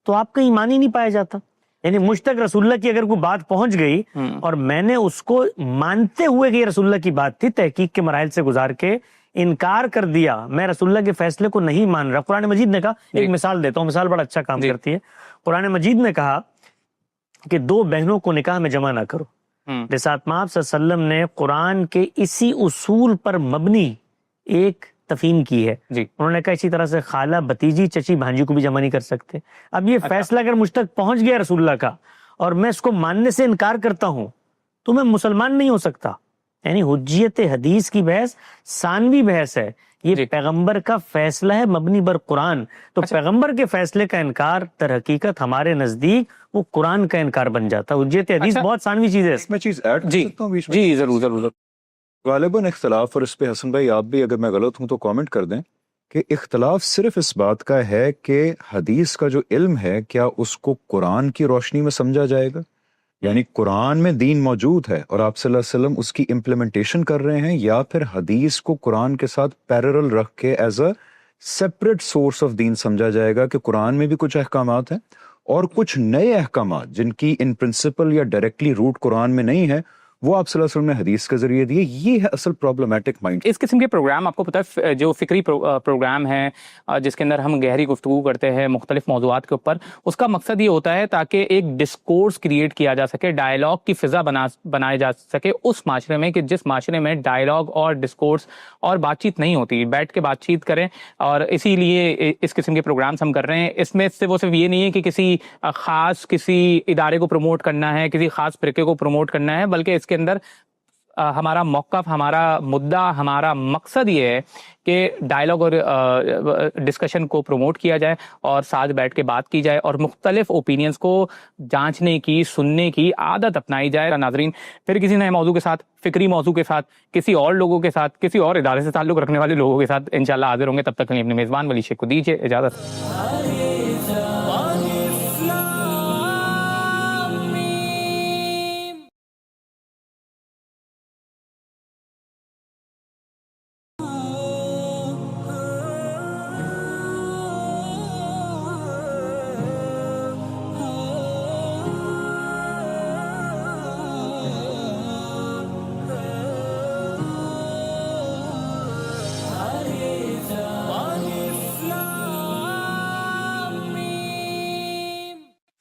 تو آپ کا ایمان ہی نہیں پایا جاتا. یعنی مجھ تک رسول اللہ کی اگر کوئی بات پہنچ گئی اور میں نے اس کو مانتے ہوئے کہ یہ رسول اللہ کی بات تھی، تحقیق کے مراحل سے گزار کے انکار کر دیا، میں رسول اللہ کے فیصلے کو نہیں مان رہا. قرآن مجید نے کہا، ایک مثال دیتا ہوں، مثال بڑا اچھا کام کرتی ہے. قرآن مجید نے کہا کہ دو بہنوں کو نکاح میں جمع نہ کرو. رسالت مآب صلی اللہ علیہ وسلم نے قرآن کے اسی اصول پر مبنی ایک تفہیم کی ہے. انہوں نے کہا اسی طرح سے خالہ، بھتیجی، چچی، بھانجی کو بھی جمع نہیں کر سکتے. اب یہ فیصلہ اگر مجھ تک پہنچ گیا رسول اللہ کا اور میں اس کو ماننے سے انکار کرتا ہوں تو میں مسلمان نہیں ہو سکتا. یعنی حجیت حدیث کی بحث ثانوی بحث ہے، یہ پیغمبر کا فیصلہ ہے مبنی بر قرآن. تو پیغمبر کے فیصلے کا انکار در حقیقت ہمارے نزدیک وہ قرآن کا انکار بن جاتا. حجیت حدیث بہت ثانوی چیز ہے.
اس میں چیز ایڈ کر سکتا ہوں بیچ میں؟
جی ضرور ضرور.
غالباً اختلاف، اور اس پہ حسن بھائی آپ بھی اگر میں غلط ہوں تو کامنٹ کر دیں، کہ اختلاف صرف اس بات کا ہے کہ حدیث کا جو علم ہے کیا اس کو قرآن کی روشنی میں سمجھا جائے گا، یعنی قرآن میں دین موجود ہے اور آپ صلی اللہ علیہ وسلم اس کی امپلیمنٹیشن کر رہے ہیں، یا پھر حدیث کو قرآن کے ساتھ پیرل رکھ کے as a separate source of دین سمجھا جائے گا کہ قرآن میں بھی کچھ احکامات ہیں اور کچھ نئے احکامات جن کی ان پرنسپل یا ڈائریکٹلی روٹ قرآن میں نہیں ہے وہ آپ صلی اللہ علیہ وسلم نے حدیث کے ذریعے دیے. یہ ہے اصل پرابلمٹک مائنڈ.
اس قسم کے پروگرام آپ کو پتہ ہے جو فکری پروگرام ہے جس کے اندر ہم گہری گفتگو کرتے ہیں مختلف موضوعات کے اوپر، اس کا مقصد یہ ہوتا ہے تاکہ ایک ڈسکورس کریٹ کیا جا سکے، ڈائیلاگ کی فضا بنایا جا سکے اس معاشرے میں کہ جس معاشرے میں ڈائیلاگ اور ڈسکورس اور بات چیت نہیں ہوتی. بیٹھ کے بات چیت کریں، اور اسی لیے اس قسم کے پروگرامز ہم کر رہے ہیں. اس میں سے وہ صرف یہ نہیں ہے کہ کسی ادارے کو پروموٹ کرنا ہے، کسی خاص فرقے کو پروموٹ کرنا ہے، بلکہ اس کے اندر ہمارا موقف، ہمارا مدعا، ہمارا مقصد یہ ہے کہ ڈائیلاگ اور ڈسکشن کو پروموٹ کیا جائے اور ساتھ بیٹھ کے بات کی جائے اور مختلف اوپینینز کو جانچنے کی، سننے کی عادت اپنائی جائے. ناظرین، پھر کسی نئے موضوع کے ساتھ، فکری موضوع کے ساتھ، کسی اور لوگوں کے ساتھ، کسی اور ادارے سے تعلق رکھنے والے لوگوں کے ساتھ انشاءاللہ حاضر ہوں گے. تب تک کے لیے اپنے میزبان ولی شیخ کو دیجیے اجازت.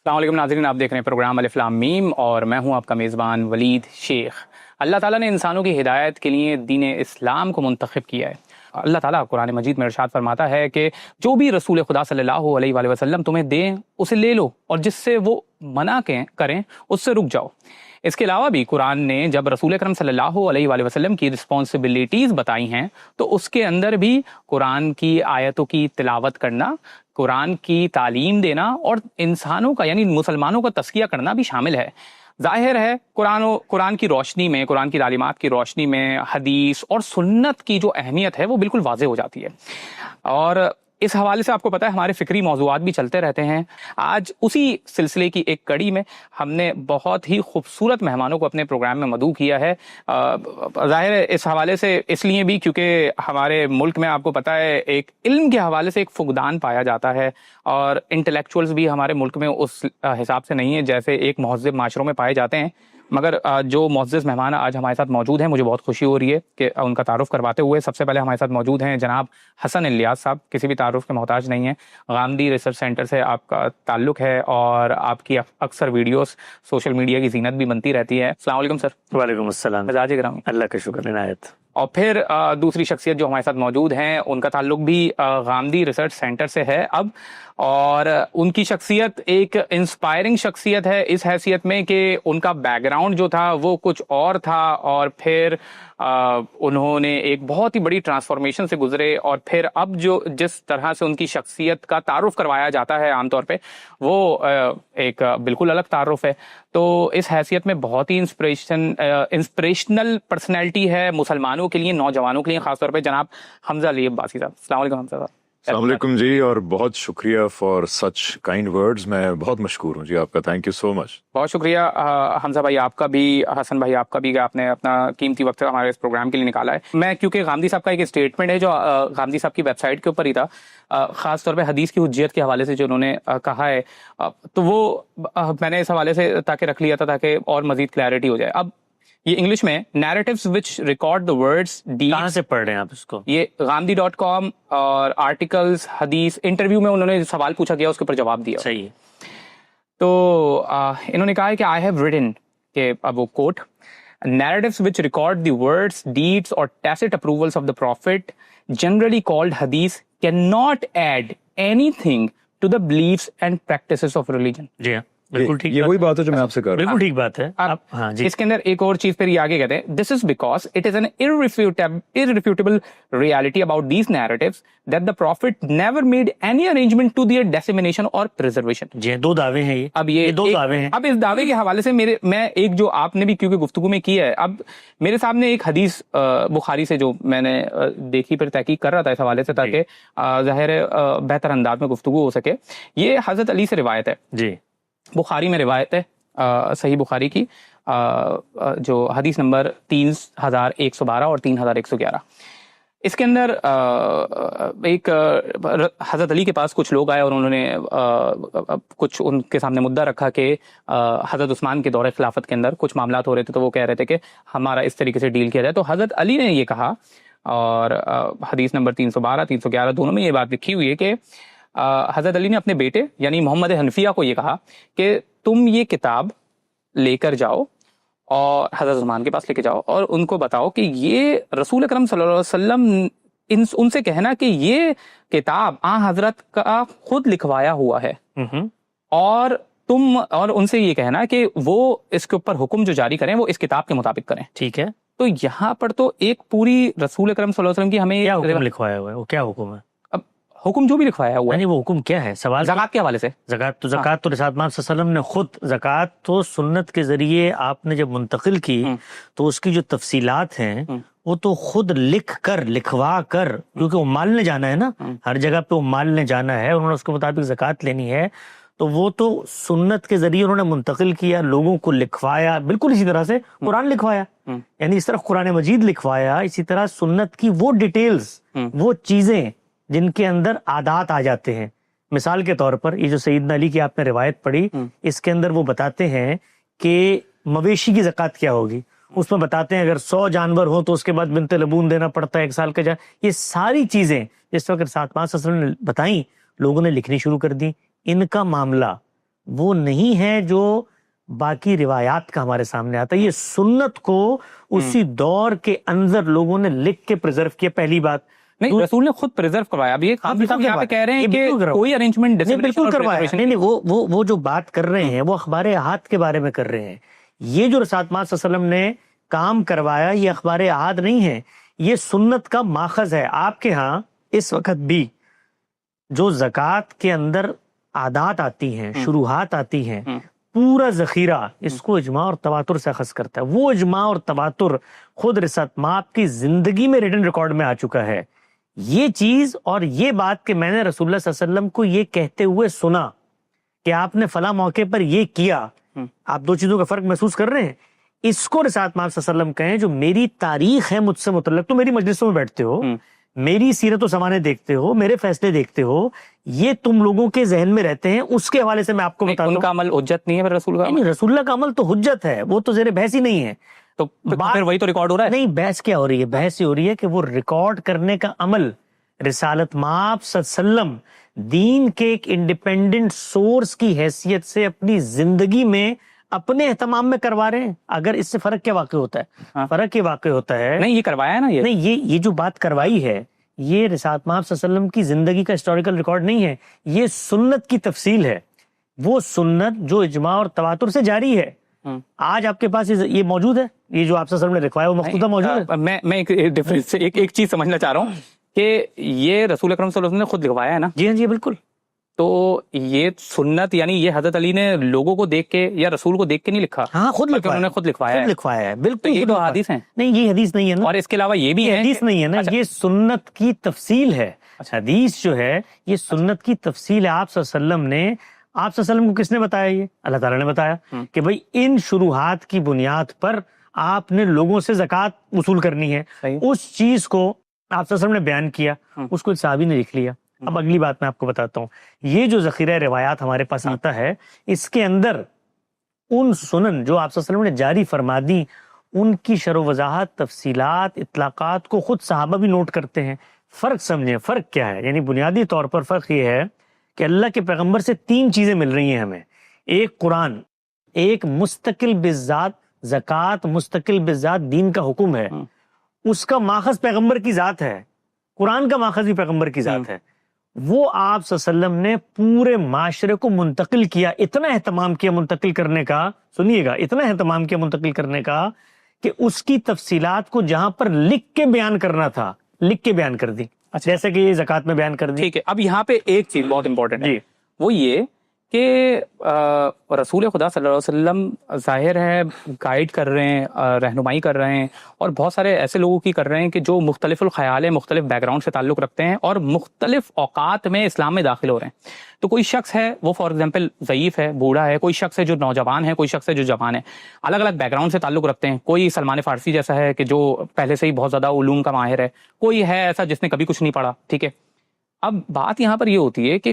السلام علیکم ناظرین، آپ دیکھ رہے ہیں پروگرام الف لام میم اور میں ہوں آپ کا میزبان ولید شیخ. اللہ تعالیٰ نے انسانوں کی ہدایت کے لیے دین اسلام کو منتخب کیا ہے. اللہ تعالیٰ قرآن مجید میں ارشاد فرماتا ہے کہ جو بھی رسول خدا صلی اللہ علیہ وآلہ وسلم تمہیں دیں اسے لے لو، اور جس سے وہ منع کریں اس سے رک جاؤ. اس کے علاوہ بھی قرآن نے جب رسول اکرم صلی اللہ علیہ وآلہ وسلم کی رسپانسبلٹیز بتائی ہیں تو اس کے اندر بھی قرآن کی آیتوں کی تلاوت کرنا، قرآن کی تعلیم دینا اور انسانوں کا یعنی مسلمانوں کا تزکیہ کرنا بھی شامل ہے۔ ظاہر ہے قرآن کی روشنی میں، قرآن کی تعلیمات کی روشنی میں حدیث اور سنت کی جو اہمیت ہے وہ بالکل واضح ہو جاتی ہے۔ اور اس حوالے سے آپ کو پتہ ہے ہمارے فکری موضوعات بھی چلتے رہتے ہیں۔ آج اسی سلسلے کی ایک کڑی میں ہم نے بہت ہی خوبصورت مہمانوں کو اپنے پروگرام میں مدعو کیا ہے۔ ظاہر ہے اس حوالے سے اس لیے بھی کیونکہ ہمارے ملک میں آپ کو پتہ ہے ایک علم کے حوالے سے ایک فقدان پایا جاتا ہے، اور انٹلیکچوئلز بھی ہمارے ملک میں اس حساب سے نہیں ہے جیسے ایک مہذب معاشروں میں پائے جاتے ہیں۔ مگر جو معزز مہمان آج ہمارے ساتھ موجود ہیں، مجھے بہت خوشی ہو رہی ہے کہ ان کا تعارف کرواتے ہوئے سب سے پہلے ہمارے ساتھ موجود ہیں جناب حسن الیاس صاحب، کسی بھی تعارف کے محتاج نہیں ہیں۔ غامدی ریسرچ سینٹر سے آپ کا تعلق ہے اور آپ کی اکثر ویڈیوز سوشل میڈیا کی زینت بھی بنتی رہتی ہے۔ السلام علیکم سر۔
وعلیکم السلام۔
مزاج گرامی،
اللہ کا شکر عنایت۔
اور پھر دوسری شخصیت جو ہمارے ساتھ موجود ہیں ان کا تعلق بھی غامدی ریسرچ سینٹر سے ہے اب، اور ان کی شخصیت ایک انسپائرنگ شخصیت ہے اس حیثیت میں کہ ان کا بیک گراؤنڈ جو تھا وہ کچھ اور تھا، اور پھر انہوں نے ایک بہت ہی بڑی ٹرانسفارمیشن سے گزرے، اور پھر اب جو جس طرح سے ان کی شخصیت کا تعارف کروایا جاتا ہے عام طور پہ وہ ایک بالکل الگ تعارف ہے۔ تو اس حیثیت میں بہت ہی انسپریشنل پرسنالٹی ہے مسلمانوں کے لیے، نوجوانوں کے لیے خاص طور پہ، جناب حمزہ علی عباسی صاحب۔ السلام علیکم حمزہ صاحب۔
السلام علیکم جی، اور بہت شکریہ فار سچ کائنڈ ورڈز، میں بہت مشکور ہوں جی آپ کا، تھینک یو سو مچ۔
بہت شکریہ حمزہ بھائی آپ کا بھی، حسن بھائی آپ کا بھی، کہ آپ نے اپنا قیمتی وقت ہمارے اس پروگرام کے لیے نکالا ہے۔ میں کیونکہ غامدی صاحب کا ایک اسٹیٹمنٹ ہے جو غامدی صاحب کی ویب سائٹ کے اوپر ہی تھا، خاص طور پہ حدیث کی حجیت کے حوالے سے جو انہوں نے کہا ہے، تو وہ میں نے اس حوالے سے تاکہ رکھ لیا تھا تاکہ اور مزید کلیئرٹی ہو جائے۔ اب یہ انگلش میں narratives which record the words deeds,
کہاں سے پڑھ رہے ہیں آپ اس کو؟
یہ غامدی.com، اور آرٹیکلز، حدیث، انٹرویو میں انہوں نے سوال پوچھا گیا اس کے اوپر جواب دیا۔
صحیح۔
تو انہوں نے کہا ہے کہ آئی ہیو ریٹن، کہ اب وہ کوٹ، narratives which record the words, deeds or tacit approvals of the prophet, generally called hadith, cannot add anything to the beliefs and practices of religion۔
جی ہاں، بالکل ٹھیک،
یہ وہی بات ہے جو میں آپ سے کر رہا ہوں۔
بالکل ٹھیک بات ہے۔ ہاں جی،
اس کے اندر ایک اور چیز پھر یہ آگے کہتے ہیں، this is because it is an irrefutable reality about these narratives that the prophet never made any arrangement to their dissemination or preservation۔
جی دو دعوے ہیں یہ،
اب یہ
دو دعوے ہیں۔
اب اس دعوے کے حوالے سے میں ایک جو آپ نے بھی کیونکہ گفتگو میں کی ہے، اب میرے سامنے ایک حدیث بخاری سے جو میں نے دیکھی پھر تحقیق کر رہا تھا اس حوالے سے تاکہ ظاہر بہتر انداز میں گفتگو ہو سکے۔ یہ حضرت علی سے روایت ہے،
جی
بخاری میں روایت ہے، صحیح بخاری کی جو حدیث نمبر 3112 اور 3111۔ اس کے اندر ایک حضرت علی کے پاس کچھ لوگ آئے اور انہوں نے کچھ ان کے سامنے مدعا رکھا کہ حضرت عثمان کے دور خلافت کے اندر کچھ معاملات ہو رہے تھے، تو وہ کہہ رہے تھے کہ ہمارا اس طریقے سے ڈیل کیا جائے۔ تو حضرت علی نے یہ کہا، اور حدیث نمبر 312 311 دونوں میں یہ بات لکھی ہوئی ہے کہ حضرت علی نے اپنے بیٹے یعنی محمد حنفیہ کو یہ کہا کہ تم یہ کتاب لے کر جاؤ اور حضرت عثمان کے پاس لے کے جاؤ اور ان کو بتاؤ کہ یہ رسول اکرم صلی اللہ علیہ وسلم ان سے کہنا کہ یہ کتاب حضرت کا خود لکھوایا ہوا ہے، اور ان سے یہ کہنا کہ وہ اس کے اوپر حکم جو جاری کریں وہ اس کتاب کے مطابق کریں۔
ٹھیک ہے،
تو یہاں پر تو ایک پوری رسول اکرم صلی اللہ علیہ وسلم کی ہمیں
کیا حکم لکھوایا ہوا ہے؟ وہ کیا حکم ہے؟
حکم جو بھی لکھوایا ہوا ہے،
وہ حکم کیا ہے؟ سوال
زکوٰۃ کے حوالے سے۔
زکوٰۃ تو رسالت مآب صلی اللہ علیہ وسلم نے خود، زکوٰۃ تو سنت کے ذریعے آپ نے جب منتقل کی تو اس کی جو تفصیلات ہیں وہ تو خود لکھوا کر، کیونکہ وہ مال نے جانا ہے نا، ہر جگہ پہ وہ مال نے جانا ہے، انہوں نے اس کے مطابق زکوٰۃ لینی ہے، تو وہ تو سنت کے ذریعے انہوں نے منتقل کیا، لوگوں کو لکھوایا، بالکل اسی طرح سے قرآن لکھوایا، یعنی اس طرح قرآن مجید لکھوایا، اسی طرح سنت کی وہ ڈیٹیلز، وہ چیزیں جن کے اندر عادات آ جاتے ہیں۔ مثال کے طور پر یہ جو سیدنا علی کی آپ نے روایت پڑھی، اس کے اندر وہ بتاتے ہیں کہ مویشی کی زکوٰۃ کیا ہوگی، اس میں بتاتے ہیں اگر 100 جانور ہوں تو اس کے بعد بنت لبون دینا پڑتا ہے 1 سال کا یہ ساری چیزیں جس وقت ساتھ پانچ صلی اللہ علیہ وسلم نے بتائیں، لوگوں نے لکھنی شروع کر دی۔ ان کا معاملہ وہ نہیں ہے جو باقی روایات کا ہمارے سامنے آتا ہے، یہ سنت کو اسی دور کے اندر لوگوں نے لکھ کے پریزرو کیا۔ پہلی بات
نہیں، رسول نے خود پریزرو کروایا۔ اب یہ یہاں پہ کہہ رہے ہیں کہ کوئی ارینجمنٹ
بالکل کروایا نہیں، وہ جو بات کر رہے ہیں وہ اخبار احاد کے بارے میں کر رہے ہیں، یہ جو رسالت مآب صلی اللہ علیہ وسلم نے کام کروایا یہ اخبار احاد نہیں ہے، یہ سنت کا ماخذ ہے۔ آپ کے ہاں اس وقت بھی جو زکوٰۃ کے اندر عادات آتی ہیں، شروحات آتی ہیں، پورا ذخیرہ اس کو اجماع اور تواتر سے اخذ کرتا ہے۔ وہ اجماع اور تواتر خود رسالت مآب کی زندگی میں ریٹن ریکارڈ میں آ چکا ہے۔ یہ چیز اور یہ بات کہ میں نے رسول اللہ صلی اللہ علیہ وسلم کو یہ کہتے ہوئے سنا کہ آپ نے فلاں موقع پر یہ کیا، آپ دو چیزوں کا فرق محسوس کر رہے ہیں۔ اس کو رسالت مآب صلی اللہ علیہ وسلم کہیں جو میری تاریخ ہے مجھ سے متعلق، تو میری مجلسوں میں بیٹھتے ہو، میری سیرت و سمانے دیکھتے ہو، میرے فیصلے دیکھتے ہو، یہ تم لوگوں کے ذہن میں رہتے ہیں، اس کے حوالے سے میں آپ کو بتاتا ہوں۔
ان کا عمل حجت نہیں ہے پھر رسول کا عمل؟
نہیں، رسول اللہ کا عمل تو حجت ہے، وہ تو زیر بحث ہی نہیں ہے۔
تو پھر وہی تو ریکارڈ ہو رہا ہے۔
نہیں، بحث کیا ہو رہی ہے؟ بحث یہ ہو رہی ہے کہ وہ ریکارڈ کرنے کا عمل رسالت مآب صلی اللہ علیہ وسلم دین کے ایک انڈیپینڈنٹ سورس کی حیثیت سے اپنی زندگی میں اپنے اہتمام میں کروا رہے ہیں۔ اگر اس سے فرق کیا واقع ہوتا ہے؟ فرق یہ واقع ہوتا ہے،
نہیں یہ کروایا ہے نا، یہ
نہیں، یہ جو بات کروائی ہے یہ رسالت مآب صلی اللہ علیہ وسلم کی زندگی کا ہسٹوریکل ریکارڈ نہیں ہے، یہ سنت کی تفصیل ہے، وہ سنت جو اجماع اور تواتر سے جاری ہے۔ آج آپ کے پاس یہ موجود ہے، یہ جو آپ صلی اللہ علیہ وسلم نے لکھوایا وہ مخطوطہ موجود ہے۔
میں ایک چیز سمجھنا چاہ رہا ہوں کہ یہ رسول اکرم صلی اللہ علیہ وسلم نے خود لکھوایا ہے نا؟
جی ہاں، جی بالکل۔
تو یہ سنت یعنی یہ حضرت علی نے لوگوں کو دیکھ کے یا رسول کو دیکھ کے نہیں لکھا؟
ہاں، خود
بلکہ انہوں نے خود لکھوایا ہے۔
بالکل۔
یہ تو حدیث ہیں؟
نہیں، یہ حدیث نہیں ہے نا،
اور اس کے علاوہ یہ بھی ہے
حدیث نہیں ہے نا، یہ سنت کی تفصیل ہے۔ حدیث جو ہے یہ سنت کی تفصیل ہے۔ آپ صلی اللہ علیہ وسلم نے، آپ صلی اللہ علیہ وسلم کو کس نے بتایا؟ یہ اللہ تعالیٰ نے بتایا کہ بھئی ان شروحات کی بنیاد پر آپ نے لوگوں سے زکوٰۃ وصول کرنی ہے۔ اس چیز کو آپ صلی اللہ علیہ وسلم نے بیان کیا، اس کو ایک صحابی نے لکھ لیا۔ اب اگلی بات میں آپ کو بتاتا ہوں، یہ جو ذخیرہ روایات ہمارے پاس آتا ہے اس کے اندر ان سنن جو آپ صلی اللہ علیہ وسلم نے جاری فرما دی ان کی شرح و وضاحت، تفصیلات، اطلاقات کو خود صحابہ بھی نوٹ کرتے ہیں۔ فرق سمجھیں، فرق کیا ہے؟ یعنی بنیادی طور پر فرق یہ ہے کہ اللہ کے پیغمبر سے تین چیزیں مل رہی ہیں ہمیں۔ ایک قرآن، ایک مستقل بذات زکوٰۃ، مستقل بذات دین کا حکم ہے، اس کا ماخذ پیغمبر کی ذات ہے، قرآن کا ماخذ بھی پیغمبر کی ذات ہے۔ وہ آپ صلی اللہ علیہ وسلم نے پورے معاشرے کو منتقل کیا، اتنا اہتمام کیا منتقل کرنے کا، سنیے گا، اتنا اہتمام کیا منتقل کرنے کا کہ اس کی تفصیلات کو جہاں پر لکھ کے بیان کرنا تھا لکھ کے بیان کر دی، جیسے کہ یہ زکوٰۃ میں بیان کر دی۔
ٹھیک ہے، اب یہاں پہ ایک چیز بہت امپورٹنٹ ہے، وہ یہ کہ رسول خدا صلی اللہ علیہ وسلم ظاہر ہے گائیڈ کر رہے ہیں، رہنمائی کر رہے ہیں، اور بہت سارے ایسے لوگوں کی کر رہے ہیں کہ جو مختلف الخیال ہے، مختلف بیک گراؤنڈ سے تعلق رکھتے ہیں اور مختلف اوقات میں اسلام میں داخل ہو رہے ہیں۔ تو کوئی شخص ہے وہ فار ایگزامپل ضعیف ہے، بوڑھا ہے، کوئی شخص ہے جو نوجوان ہے، کوئی شخص ہے جو جوان ہے، الگ الگ بیک گراؤنڈ سے تعلق رکھتے ہیں۔ کوئی سلمان فارسی جیسا ہے کہ جو پہلے سے ہی بہت زیادہ علوم کا ماہر ہے، کوئی ہے ایسا جس نے کبھی کچھ نہیں پڑھا، ٹھیک ہے۔ اب بات یہاں پر یہ ہوتی ہے کہ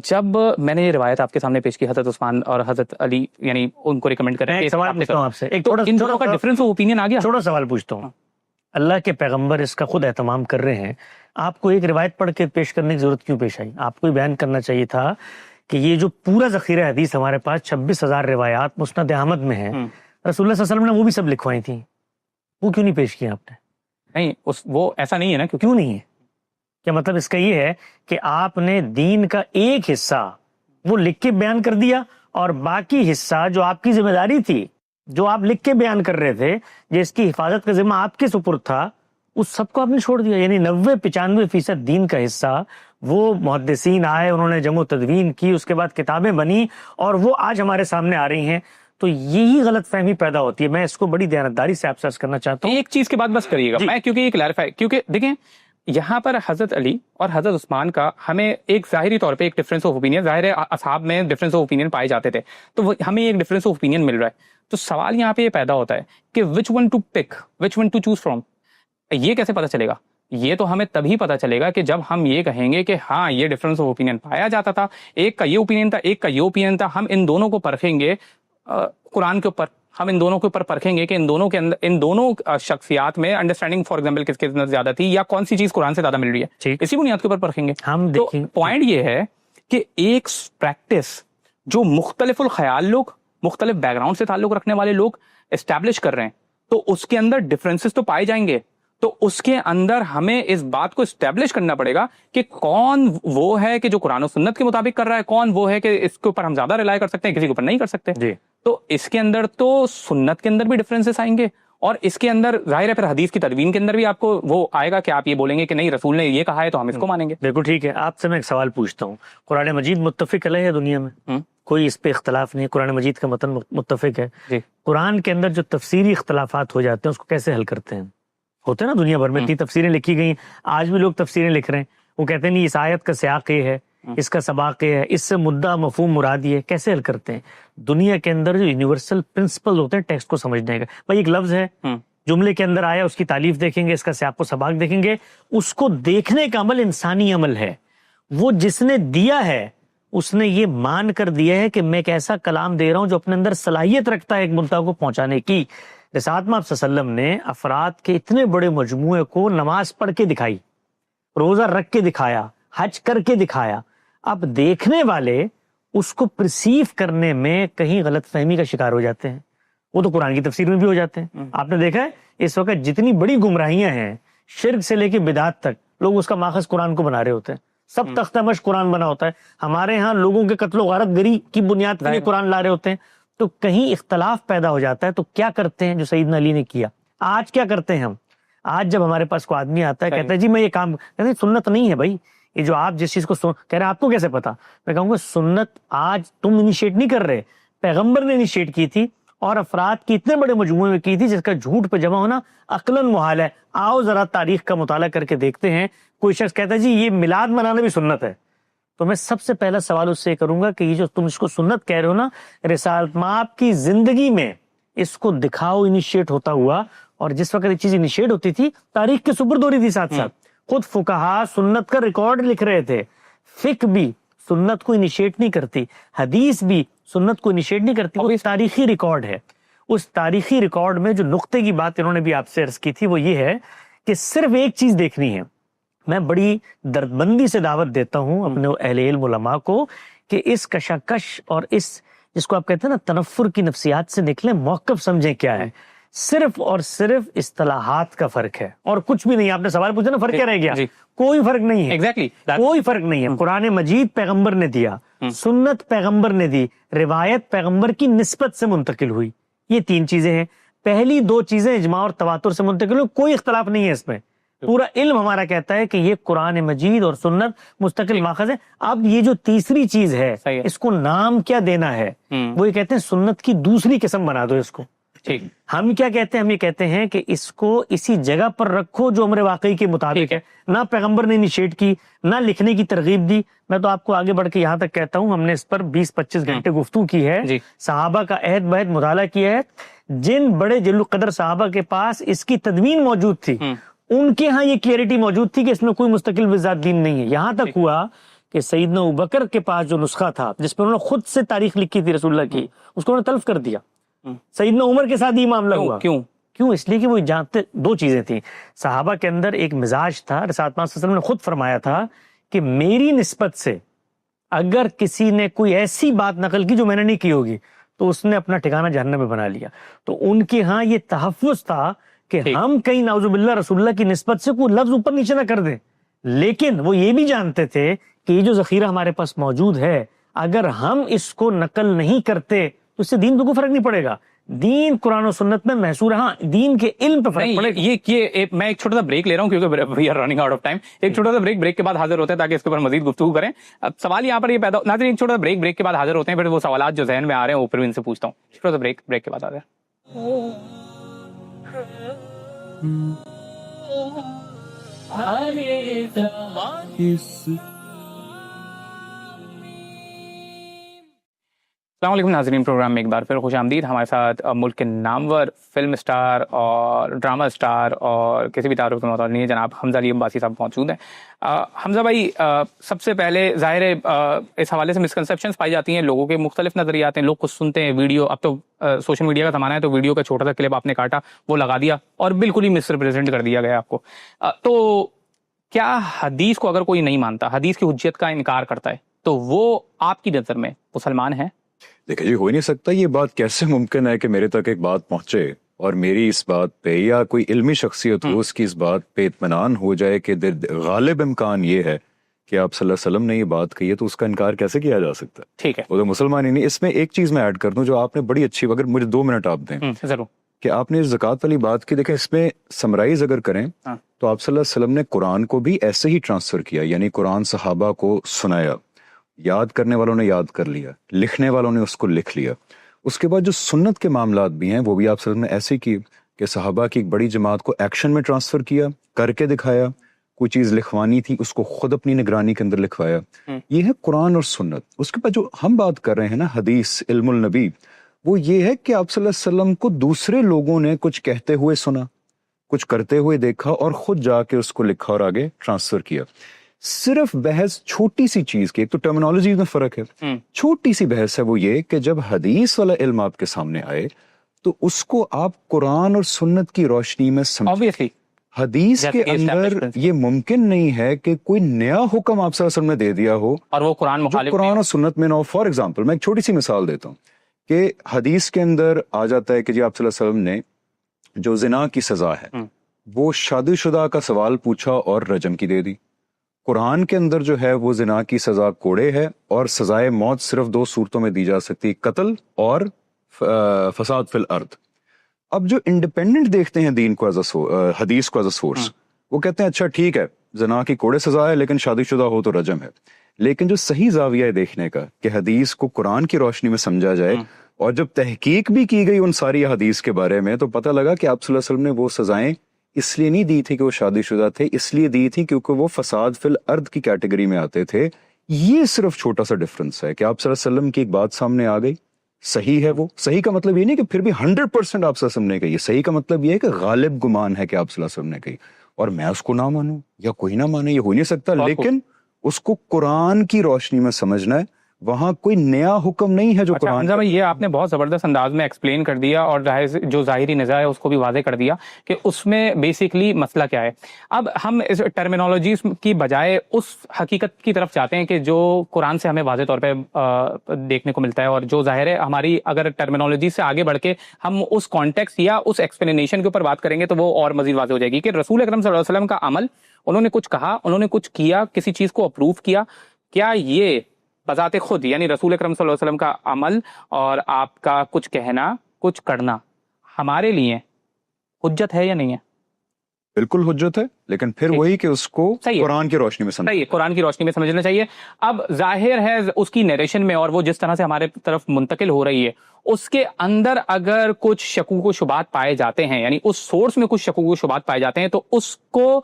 جب میں نے یہ روایت آپ کے سامنے پیش کی حضرت عثمان اور حضرت علی یعنی ان کو ریکمینڈ کریں،
ایک سوال پوچھتا ہوں آپ سے،
ان دونوں کا ڈفرنس آف اوپینین آ گیا۔
چھوٹا سوال پوچھتا ہوں، اللہ کے پیغمبر اس کا خود اہتمام کر رہے ہیں، آپ کو ایک روایت پڑھ کے پیش کرنے کی ضرورت کیوں پیش آئی؟ آپ کو بیان کرنا چاہیے تھا کہ یہ جو پورا ذخیرہ حدیث ہمارے پاس 26,000 روایات مسند احمد میں ہیں، رسول اللہ صلی اللہ علیہ وسلم نے وہ بھی سب لکھوائی تھیں، وہ کیوں نہیں پیش کیا آپ نے؟
نہیں، وہ ایسا نہیں ہے نا،
کیوں نہیں ہے؟ کیا مطلب اس کا یہ ہے کہ آپ نے دین کا ایک حصہ وہ لکھ کے بیان کر دیا اور باقی حصہ جو آپ کی ذمہ داری تھی، جو آپ لکھ کے بیان کر رہے تھے، جس کی حفاظت کا ذمہ آپ کے سپرد تھا، اس سب کو آپ نے چھوڑ دیا؟ یعنی 90-95% دین کا حصہ وہ محدثین آئے، انہوں نے جمع و تدوین کی، اس کے بعد کتابیں بنی اور وہ آج ہمارے سامنے آ رہی ہیں۔ تو یہی غلط فہمی پیدا ہوتی ہے۔ میں اس کو بڑی دیانتداری سے آپ سے عرض کرنا چاہتا ہوں۔
ایک چیز کے بعد بس کریے گا، میں کیونکہ یہ کلیریفائی، کیونکہ دیکھیں یہاں پر حضرت علی اور حضرت عثمان کا ہمیں ایک ظاہری طور پہ ایک ڈفرینس آف اوپینین، ظاہر ہے اصحاب میں ڈفرینس آف اوپینین پائے جاتے تھے، تو ہمیں ایک ڈفرینس آف اوپینین مل رہا ہے۔ تو سوال یہاں پہ یہ پیدا ہوتا ہے کہ which one to pick, which one to choose from. یہ کیسے پتہ چلے گا؟ یہ تو ہمیں تبھی پتہ چلے گا کہ جب ہم یہ کہیں گے کہ ہاں یہ ڈفرینس آف اوپینین پایا جاتا تھا، ایک کا یہ اوپینین تھا، ایک کا یہ اوپینین تھا، ہم ان دونوں کو پرکھیں گے قرآن کے اوپر، ہم ان دونوں کے اوپر پرکھیں گے کہ ان دونوں کے اندر، ان دونوں شخصیات میں انڈرسٹینڈنگ فار ایگزامپل کس کے اندر زیادہ تھی یا کون سی چیز قرآن سے زیادہ مل رہی ہے، اسی بنیاد کے اوپر پرکھیں گے ہم۔ تو پوائنٹ یہ ہے کہ ایک پریکٹس جو مختلف الخیال لوگ، مختلف بیک گراؤنڈ سے تعلق رکھنے والے لوگ اسٹیبلش کر رہے ہیں، تو اس کے اندر ڈفرینسز تو پائے جائیں گے، تو اس کے اندر ہمیں اس بات کو اسٹیبلش کرنا پڑے گا کہ کون وہ ہے کہ جو قرآن و سنت کے مطابق کر رہا ہے, کون وہ ہے کہ اس کے اوپر ہم زیادہ ریلائی کر سکتے ہیں, کسی کے اوپر نہیں کر سکتے.
جی.
تو اس کے اندر تو سنت کے اندر بھی ڈفرینسز آئیں گے, اور اس کے اندر ظاہر ہے پھر حدیث کی تدوین کے اندر بھی آپ کو وہ آئے گا کہ آپ یہ بولیں گے کہ نہیں رسول نے یہ کہا ہے تو ہم اس کو مانیں گے.
بالکل ٹھیک ہے. آپ سے میں ایک سوال پوچھتا ہوں, قرآن مجید متفق علیہ ہے دنیا میں؟ کوئی اس پہ اختلاف نہیں, قرآن مجید کا متن متفق ہے.
جی.
قرآن کے اندر جو تفسیری اختلافات ہو جاتے ہیں اس کو کیسے حل کرتے ہیں؟ ہوتے ہیں نا دنیا بھر میں اتنی تفسیریں لکھی گئی, آج بھی لوگ تفسیریں لکھ رہے ہیں, وہ کہتے ہیں نہیں اس آیت کا سیاق یہ ہے, اس کا سباق یہ ہے, اس سے مدعا مفہوم مراد یہ ہے. کیسے حل کرتے ہیں؟ دنیا کے اندر جو یونیورسل پرنسپل ہوتے ہیں ٹیکسٹ کو سمجھنے کا, بھائی ایک لفظ ہے جملے کے اندر آیا, اس کی تعلیف دیکھیں گے, اس کا سیاق و سباق دیکھیں گے, اس کو دیکھنے کا عمل انسانی عمل ہے. وہ جس نے دیا ہے اس نے یہ مان کر دیا ہے کہ میں ایک ایسا کلام دے رہا ہوں جو اپنے اندر صلاحیت رکھتا ہے ایک مدعا کو پہنچانے کی. رسالت میں آپ صلی اللہ علیہ وسلم نے افراد کے اتنے بڑے مجموعے کو نماز پڑھ کے دکھائی, روزہ رکھ کے دکھایا, حج کر کے دکھایا. اب دیکھنے والے اس کو پرسیو کرنے میں کہیں غلط فہمی کا شکار ہو جاتے ہیں, وہ تو قرآن کی تفسیر میں بھی ہو جاتے ہیں. آپ نے دیکھا ہے اس وقت جتنی بڑی گمراہیاں ہیں, شرک سے لے کے بدعت تک, لوگ اس کا ماخذ قرآن کو بنا رہے ہوتے ہیں. سب تختہ مشق قرآن بنا ہوتا ہے. ہمارے ہاں لوگوں کے قتل و غارت گری کی بنیاد پر قرآن لا رہے ہوتے ہیں. تو کہیں اختلاف پیدا ہو جاتا ہے تو کیا کرتے ہیں جو سیدنا علی نے کیا؟ آج کیا کرتے ہیں ہم؟ آج جب ہمارے پاس کوئی آدمی آتا ہے کہتا ہے جی میں یہ کام, کہتے ہیں سنت نہیں ہے بھائی, یہ جو آپ جس چیز کو کہہ رہے ہیں آپ کو کیسے پتا؟ میں کہوں گا سنت آج تم انیشیٹ نہیں کر رہے, پیغمبر نے انیشیٹ کی تھی اور افراد کی اتنے بڑے مجموعے میں کی تھی جس کا جھوٹ پہ جمع ہونا عقلاً محال ہے. آؤ ذرا تاریخ کا مطالعہ کر کے دیکھتے ہیں. کوئی شخص کہتا ہے جی یہ میلاد منانا بھی سنت ہے, تو میں سب سے پہلا سوال اس سے کروں گا کہ یہ جو تم اس کو سنت کہہ رہے ہو نا, رسالت مآب کی زندگی میں اس کو دکھاؤ انیشیٹ ہوتا ہوا. اور جس وقت یہ چیز انیشیٹ ہوتی تھی تاریخ کے سپرد ہو رہی تھی ساتھ ساتھ, خود فقہا سنت کا ریکارڈ لکھ رہے تھے. فقہ بھی سنت کو انیشیٹ نہیں کرتی, حدیث بھی سنت کو انیشیٹ نہیں کرتی, وہ تاریخی ریکارڈ ہے. اس تاریخی ریکارڈ میں جو نقطے کی بات انہوں نے بھی آپ سے عرض کی تھی وہ یہ ہے کہ صرف ایک چیز دیکھنی ہے. میں بڑی دردمندی سے دعوت دیتا ہوں اپنے اہل علم علماء کو کہ اس کشاکش اور اس جس کو آپ کہتے ہیں نا تنفر کی نفسیات سے نکلیں, موقف سمجھیں کیا ہے. صرف اور صرف اصطلاحات کا فرق ہے اور کچھ بھی نہیں. آپ نے سوال پوچھا نا فرق کیا رہ گیا؟ کوئی فرق نہیں ہے. ایگزیکٹلی کوئی فرق نہیں ہے. قرآن مجید پیغمبر نے دیا, سنت پیغمبر نے دی, روایت پیغمبر کی نسبت سے منتقل ہوئی. یہ تین چیزیں ہیں. پہلی دو چیزیں اجماع اور تواتر سے منتقل ہوئی, کوئی اختلاف نہیں ہے اس میں. پورا علم ہمارا کہتا ہے کہ یہ قرآن مجید اور سنت مستقل ماخذ ہے. اب یہ جو تیسری چیز ہے اس کو نام کیا دینا ہے, وہ یہ کہتے ہیں سنت کی دوسری قسم بنا دو اس کو. ہم کیا کہتے ہیں؟ ہم یہ کہتے ہیں کہ اس کو اسی جگہ پر رکھو جو امر واقعی کے مطابق ہے. نہ پیغمبر نے انیشیٹ کی, نہ لکھنے کی ترغیب دی. میں تو آپ کو آگے بڑھ کے یہاں تک کہتا ہوں, ہم نے اس پر 20-25 گھنٹے گفتگو کی ہے, صحابہ کا عہد بہد مطالعہ کیا ہے. جن بڑے جلیل القدر صحابہ کے پاس اس کی تدوین موجود تھی ان کے ہاں یہ کلیئرٹی موجود تھی کہ اس میں کوئی مستقل بذات دین نہیں ہے. یہاں تک ہوا کہ سیدنا ابوبکر کے پاس جو نسخہ تھا جس پر انہوں نے خود سے تاریخ لکھی تھی رسول اللہ کی, اس کو انہوں نے تلف کر دیا. سیدنا عمر کے ساتھ یہ معاملہ ہوا. کیوں؟ اس لیے کہ وہ جانتے دو چیزیں تھیں. صحابہ کے اندر ایک مزاج تھا, رسالت پاک صلی اللہ علیہ وسلم نے خود فرمایا تھا کہ میری نسبت سے اگر کسی نے کوئی ایسی بات نقل کی جو میں نے نہیں کی ہوگی تو اس نے اپنا ٹھکانہ جہنم میں بنا لیا. تو ان کے ہاں یہ تحفظ تھا کہ ہم کہیں نعوذ باللہ رسول اللہ کی نسبت سے کوئی لفظ اوپر نیچے نہ کر دیں. لیکن وہ یہ بھی جانتے تھے کہ یہ جو ذخیرہ ہمارے پاس موجود ہے اگر ہم اس کو نقل نہیں کرتے تو اس سے دین پہ کوئی فرق نہیں پڑے گا. دین قرآن و سنت میں محصور ہے, ہاں دین کے علم پہ فرق پڑے گا.
میں ایک چھوٹا سا بریک لے رہا ہوں کیونکہ we are running out of time. ایک چھوٹا سا بریک کے بعد حاضر ہوتے ہیں تاکہ اس کے اوپر مزید گفتگو کریں. اب سوال یہاں پر یہ پیدا ناظرین, ایک چھوٹا سا بریک کے بعد حاضر ہوتے ہیں, پھر وہ سوالات جو ذہن میں آ رہے ہیں وہ پھر ان سے پوچھتا ہوں. چھوٹا سا بریک کے بعد حاضر. السلام علیکم ناظرین, پروگرام میں ایک بار پھر خوش آمدید. ہمارے ساتھ ملک کے نامور فلم اسٹار اور ڈرامہ اسٹار اور کسی بھی تعارف کے محتاج نہیں ہے جناب حمزہ علی عباسی صاحب موجود ہیں. حمزہ بھائی, سب سے پہلے ظاہر ہے اس حوالے سے مسکنسیپشنز پائی جاتی ہیں, لوگوں کے مختلف نظریات ہیں, لوگ کچھ سنتے ہیں ویڈیو, اب تو سوشل میڈیا کا زمانہ ہے تو ویڈیو کا چھوٹا سا کلپ آپ نے کاٹا وہ لگا دیا اور بالکل ہی مس ریپرزینٹ کر دیا گیا آپ کو. تو کیا حدیث کو اگر کوئی نہیں مانتا, حدیث کی حجیت کا انکار کرتا ہے, تو وہ آپ کی نظر میں مسلمان ہے؟
دیکھیں جی, ہو ہی نہیں سکتا. یہ بات کیسے ممکن ہے کہ میرے تک ایک بات پہنچے اور میری اس بات پہ یا کوئی علمی شخصیت ہو اس کی اس بات پہ اطمینان ہو جائے کہ غالب امکان یہ ہے کہ آپ صلی اللہ علیہ وسلم نے یہ بات کہی ہے، تو اس کا انکار کیسے کیا جا سکتا ہے؟
ٹھیک ہے،
وہ تو مسلمان ہی نہیں۔ اس میں ایک چیز میں ایڈ کر دوں جو آپ نے بڑی اچھی، اگر مجھے 2 منٹ آپ دیں،
ضرور،
کہ آپ نے زکوٰۃ والی بات کی، دیکھیں اس میں سمرائز اگر کریں تو آپ صلی اللہ علیہ وسلم نے قرآن کو بھی ایسے ہی ٹرانسفر کیا، یعنی قرآن صحابہ کو سنایا، یاد کرنے والوں نے یاد کر لیا، لکھنے والوں نے اس کو لکھ لیا۔ اس کے بعد جو سنت کے معاملات بھی ہیں وہ بھی آپ صلی اللہ علیہ وسلم نے ایسے کی کہ صحابہ کی ایک بڑی جماعت کو ایکشن میں ٹرانسفر کیا، کر کے دکھایا، کوئی چیز لکھوانی تھی اس کو خود اپنی نگرانی کے اندر لکھوایا۔ یہ ہے قرآن اور سنت۔ اس کے بعد جو ہم بات کر رہے ہیں نا حدیث، علم النبی، وہ یہ ہے کہ آپ صلی اللہ علیہ وسلم کو دوسرے لوگوں نے کچھ کہتے ہوئے سنا، کچھ کرتے ہوئے دیکھا اور خود جا کے اس کو لکھا اور آگے ٹرانسفر کیا۔ صرف بحث چھوٹی سی چیز کی، ایک تو ٹرمینالوجی میں فرق ہے، چھوٹی سی بحث ہے، وہ یہ کہ جب حدیث والا علم آپ کے سامنے آئے تو اس کو آپ قرآن اور سنت کی روشنی میں سمجھیں۔
obviously
حدیث کے اندر یہ ممکن نہیں ہے کہ کوئی نیا حکم آپ صلی اللہ علیہ وسلم نے دے دیا ہو
اور وہ قرآن
جو
مخالف
قرآن اور سنت میں نہ ہو۔ فار ایگزامپل میں ایک چھوٹی سی مثال دیتا ہوں کہ حدیث کے اندر آ جاتا ہے کہ جی آپ صلی اللہ علیہ وسلم نے جو زنا کی سزا ہے وہ شادی شدہ کا سوال پوچھا اور رجم کی دے دی۔ قرآن کے اندر جو ہے وہ زنا کی سزا کوڑے ہے اور سزائے موت صرف 2 صورتوں میں دی جا سکتی، قتل اور فساد فی الارض۔ اب جو انڈیپینڈنٹ دیکھتے ہیں دین کو حدیث کو ایز اے سورس، وہ کہتے ہیں اچھا ٹھیک ہے زنا کی کوڑے سزا ہے لیکن شادی شدہ ہو تو رجم ہے۔ لیکن جو صحیح زاویہ ہے دیکھنے کا کہ حدیث کو قرآن کی روشنی میں سمجھا جائے، اور جب تحقیق بھی کی گئی ان ساری حدیث کے بارے میں تو پتہ لگا کہ آپ صلی اللہ علیہ وسلم نے وہ سزائیں اس لیے نہیں دی تھی کہ وہ شادی شدہ تھے، اس لیے دی تھی کیونکہ وہ فساد فی الارض کی کیٹیگری میں آتے تھے۔ یہ صرف چھوٹا سا ڈفرنس ہے کہ آپ صلی اللہ علیہ وسلم کی ایک بات سامنے آ گئی، صحیح ہے، وہ صحیح کا مطلب یہ نہیں کہ پھر بھی 100% آپ صلی اللہ علیہ وسلم نے کہی، صحیح کا مطلب یہ ہے کہ غالب گمان ہے کہ آپ صلی اللہ علیہ وسلم نے کہی، اور میں اس کو نہ مانوں یا کوئی نہ مانے، یہ ہو نہیں سکتا، لیکن اس کو قرآن کی روشنی میں سمجھنا ہے۔ وہاں کوئی نیا حکم نہیں ہے جو
اچھا
قرآن
حمزہ بھائی، یہ آپ نے بہت زبردست انداز میں ایکسپلین کر دیا اور جو ظاہری نظر ہے اس کو بھی واضح کر دیا کہ اس میں بیسکلی مسئلہ کیا ہے۔ اب ہم اس ٹرمینالوجیز کی بجائے اس حقیقت کی طرف جاتے ہیں کہ جو قرآن سے ہمیں واضح طور پہ دیکھنے کو ملتا ہے، اور جو ظاہر ہے ہماری اگر ٹرمینالوجی سے آگے بڑھ کے ہم اس کانٹیکس یا اس ایکسپلینیشن کے اوپر بات کریں گے تو وہ اور مزید واضح ہو جائے گی کہ رسول اکرم صلی اللہ علیہ وسلم کا عمل، انہوں نے کچھ کہا، انہوں نے کچھ کیا، کسی چیز کو اپروو کیا، کیا یہ بذات خود یعنی رسول اکرم صلی اللہ علیہ وسلم کا عمل اور آپ کا کچھ کہنا، کچھ کرنا ہمارے لیے حجت ہے یا نہیں ہے؟
بالکل حجت ہے، لیکن پھر وہی کہ اس کو قرآن کی روشنی میں سمجھنا،
صحیح، قرآن کی روشنی میں سمجھنا چاہیے۔ اب ظاہر ہے اس کی نیریشن میں اور وہ جس طرح سے ہمارے طرف منتقل ہو رہی ہے اس کے اندر اگر کچھ شکوک و شبہات پائے جاتے ہیں، یعنی اس سورس میں کچھ شکوک و شبہات پائے جاتے ہیں، تو اس کو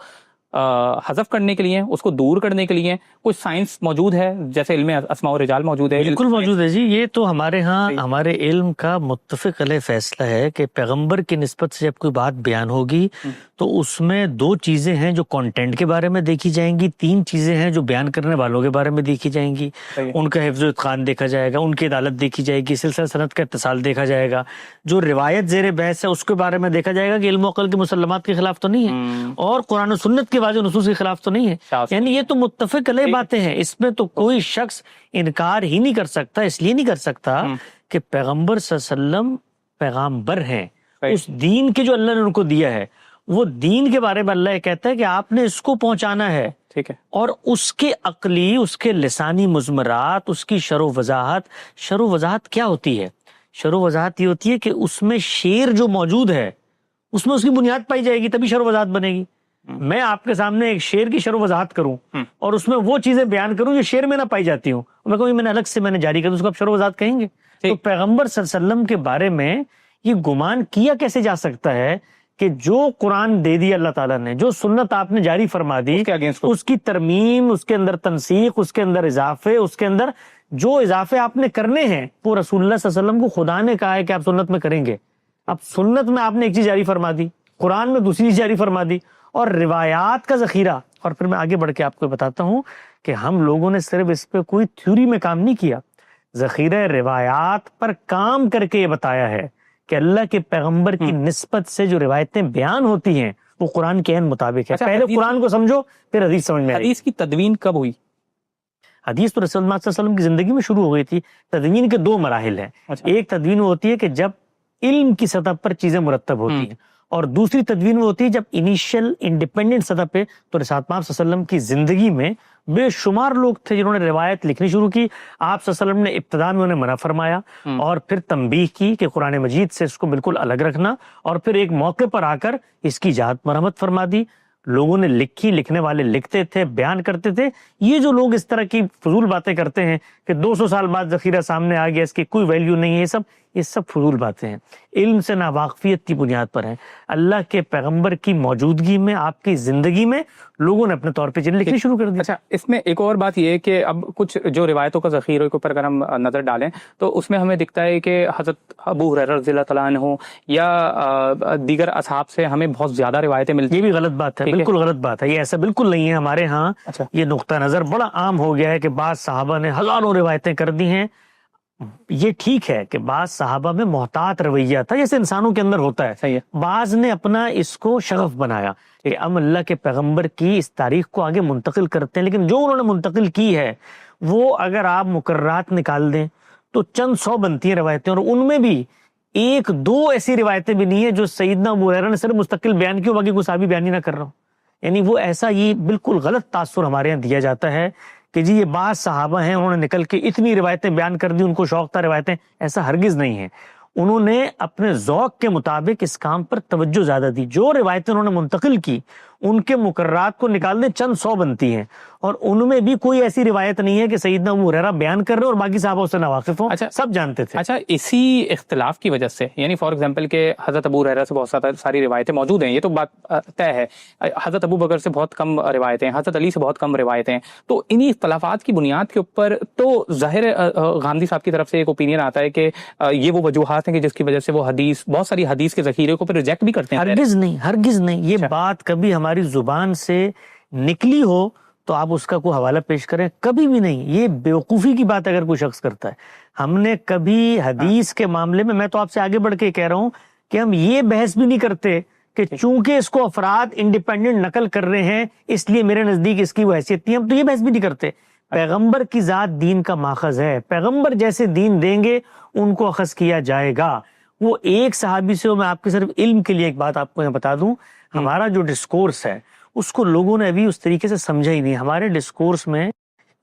حذف کرنے کے لیے، اس کو دور کرنے کے لیے کچھ سائنس موجود ہے، جیسے علم اسماء و رجال موجود ہے۔
بالکل موجود ہے جی، یہ تو ہمارے ہاں ہمارے علم کا متفق علیہ فیصلہ ہے کہ پیغمبر کی نسبت سے جب کوئی بات بیان ہوگی تو اس میں 2 چیزیں ہیں جو کانٹینٹ کے بارے میں دیکھی جائیں گی، 3 چیزیں ہیں جو بیان کرنے والوں کے بارے میں دیکھی جائیں گی۔ ان کا حفظ و اتقان دیکھا جائے گا، ان کی عدالت دیکھی جائے گی، سلسلہ سند کا اتصال دیکھا جائے گا، جو روایت زیر بحث ہے اس کے بارے میں دیکھا جائے گا کہ علم و عقل کے مسلمات کے خلاف تو نہیں ہے اور قرآن و سنت کے واضح نصوص کے خلاف تو نہیں ہے، یعنی یہ تو متفق علیہ باتیں ہیں، اس میں تو کوئی شخص انکار ہی نہیں کر سکتا۔ اس لیے نہیں کر سکتا کہ پیغمبر صلی اللہ علیہ وسلم پیغامبر ہیں، اس دین کے جو اللہ نے ان کو دیا ہے، وہ دین کے بارے میں اللہ یہ کہتا ہے کہ آپ نے اس کو پہنچانا ہے،
ٹھیک ہے،
اور اس کے عقلی، اس کے لسانی مضمرات، اس کی شرح و وضاحت کیا ہوتی ہے؟ شرح و وضاحت یہ ہوتی ہے کہ اس میں شعر جو موجود ہے اس میں اس کی بنیاد پائی جائے گی، تبھی شرح و وضاحت بنے گی۔ میں آپ کے سامنے ایک شعر کی شرح و وضاحت کروں اور اس میں وہ چیزیں بیان کروں جو شعر میں نہ پائی جاتی ہوں، میں کہوں میں نے الگ سے میں نے جاری کر، اس کو آپ شرح و وضاحت کہیں گے؟ تو پیغمبر صلی اللہ علیہ وسلم کے بارے میں یہ گمان کیا کیسے جا سکتا ہے کہ جو قرآن دے دیا اللہ تعالیٰ نے، جو سنت آپ نے جاری فرما دی، اس کی ترمیم، اس کے اندر تنسیخ، اس کے اندر اضافے، اس کے اندر جو اضافے آپ نے کرنے ہیں، وہ رسول اللہ صلی اللہ علیہ وسلم کو خدا نے کہا ہے کہ آپ سنت میں کریں گے۔ اب سنت میں آپ نے ایک چیز جاری فرما دی، قرآن میں دوسری چیز جاری فرما دی، اور روایات کا ذخیرہ۔ اور پھر میں آگے بڑھ کے آپ کو بتاتا ہوں کہ ہم لوگوں نے صرف اس پہ کوئی تھیوری میں کام نہیں کیا، ذخیرہ روایات پر کام کر کے یہ بتایا ہے کہ اللہ کے پیغمبر کی نسبت سے جو روایتیں بیان ہوتی ہیں وہ قرآن کے عین مطابق ہے۔ پہلے قرآن کو سمجھو پھر حدیث سمجھ میں آئے گی۔
حدیث کی تدوین کب ہوئی؟
حدیث تو رسول اللہ صلی اللہ علیہ وسلم کی زندگی میں شروع ہو گئی تھی۔ تدوین کے 2 مراحل ہیں۔ ایک تدوین ہوتی ہے کہ جب علم کی سطح پر چیزیں مرتب ہوتی ہیں، اور دوسری تدوین وہ ہوتی ہے جب انیشل انڈیپینڈنٹ سطح پہ. تو رسالت مآب صلی اللہ علیہ وسلم کی زندگی میں بے شمار لوگ تھے جنہوں نے روایت لکھنی شروع کی. آپ صلی اللہ علیہ وسلم نے ابتدا میں انہیں منع فرمایا اور پھر تنبیہ کی کہ قرآن مجید سے اس کو بالکل الگ رکھنا، اور پھر ایک موقع پر آ کر اس کی اجازت مرحمت فرما دی. لوگوں نے لکھی، لکھنے والے لکھتے تھے، بیان کرتے تھے. یہ جو لوگ اس طرح کی فضول باتیں کرتے ہیں کہ 200 سال بعد ذخیرہ سامنے آ گیا، اس کی کوئی ویلیو نہیں ہے، یہ سب فضول باتیں ہیں، علم سے ناواقفیت کی بنیاد پر ہیں. اللہ کے پیغمبر کی موجودگی میں، آپ کی زندگی میں لوگوں نے اپنے طور پہ چیزیں لکھنی شروع کر دی.
اچھا، اس میں ایک اور بات یہ ہے کہ اب کچھ جو روایتوں کا ذخیرے کے اوپر اگر ہم نظر ڈالیں تو اس میں ہمیں دکھتا ہے کہ حضرت ابو ہریرہ رضی اللہ تعالیٰ عنہ یا دیگر اصحاب سے ہمیں بہت زیادہ روایتیں ملتی ہیں.
یہ بھی غلط بات ہے، بالکل غلط بات ہے. یہ ایسا بالکل نہیں ہے. ہمارے ہاں یہ نقطہ نظر بڑا عام ہو گیا ہے کہ بعض صحابہ نے ہزاروں روایتیں کر دی ہیں. یہ ٹھیک ہے کہ بعض صحابہ میں محتاط رویہ تھا، جیسے انسانوں کے اندر ہوتا ہے.
صحیح ہے.
بعض نے اپنا اس کو شغف بنایا کہ ہم اللہ کے پیغمبر کی اس تاریخ کو آگے منتقل کرتے ہیں، لیکن جو انہوں نے منتقل کی ہے وہ اگر آپ مقررات نکال دیں تو چند سو بنتی ہیں روایتیں، اور ان میں بھی ایک دو ایسی روایتیں بھی نہیں ہیں جو سیدنا ابو ہریرہ نے صرف مستقل بیان کی ہو، باقی کوئی صحابی بیان ہی نہ کر رہا ہوں. یعنی وہ ایسا، یہ بالکل غلط تاثر ہمارے یہاں دیا جاتا ہے کہ جی یہ بعض صحابہ ہیں انہوں نے نکل کے اتنی روایتیں بیان کر دی، ان کو شوق تھا روایتیں. ایسا ہرگز نہیں ہے. انہوں نے اپنے ذوق کے مطابق اس کام پر توجہ زیادہ دی. جو روایتیں انہوں نے منتقل کی ان کے مقررات کو نکال دیں چند سو بنتی ہیں، اور ان میں بھی کوئی ایسی روایت نہیں ہے کہ سیدنا ابو ہریرہ بیان کر رہے اور باقی صحابہ اس سے ناواقف ہوں. سب جانتے تھے.
اچھا، اسی اختلاف کی وجہ سے، یعنی فار ایگزامپل کہ حضرت ابو ہریرہ سے بہت ساری روایتیں موجود ہیں، یہ تو بات طے ہے. حضرت ابو بکر سے بہت کم روایتیں، حضرت علی سے بہت کم روایتیں. تو انہی اختلافات کی بنیاد کے اوپر تو ظاہر غامدی صاحب کی طرف سے ایک اوپینین آتا ہے کہ یہ وہ وجوہات ہیں کہ جس کی وجہ سے وہ حدیث، بہت ساری حدیث کے ذخیرے کو پھر ریجیکٹ بھی کرتے ہیں.
ہرگز نہیں، ہرگز نہیں. یہ بات کبھی ہماری زبان سے نکلی ہو تو آپ اس کا کوئی حوالہ پیش کریں، کبھی بھی نہیں. یہ بیوقوفی کی بات اگر کوئی شخص کرتا ہے. ہم نے کبھی حدیث کے معاملے میں تو آپ سے آگے بڑھ کے کہہ رہا ہوں کہ ہم یہ بحث بھی نہیں کرتے کہ چونکہ اس کو افراد انڈیپینڈنٹ نقل کر رہے ہیں اس لیے میرے نزدیک اس کی وہ حیثیت نہیں. ہم تو یہ بحث بھی نہیں کرتے. پیغمبر کی ذات دین کا ماخذ ہے. پیغمبر جیسے دین دیں گے ان کو اخذ کیا جائے گا. وہ ایک صحابی سے ہو. میں آپ کے صرف علم کے لیے ایک بات آپ کو یہاں بتا دوں، ہمارا جو ڈسکورس ہے اس کو لوگوں نے ابھی اس طریقے سے سمجھا ہی نہیں. ہمارے ڈسکورس میں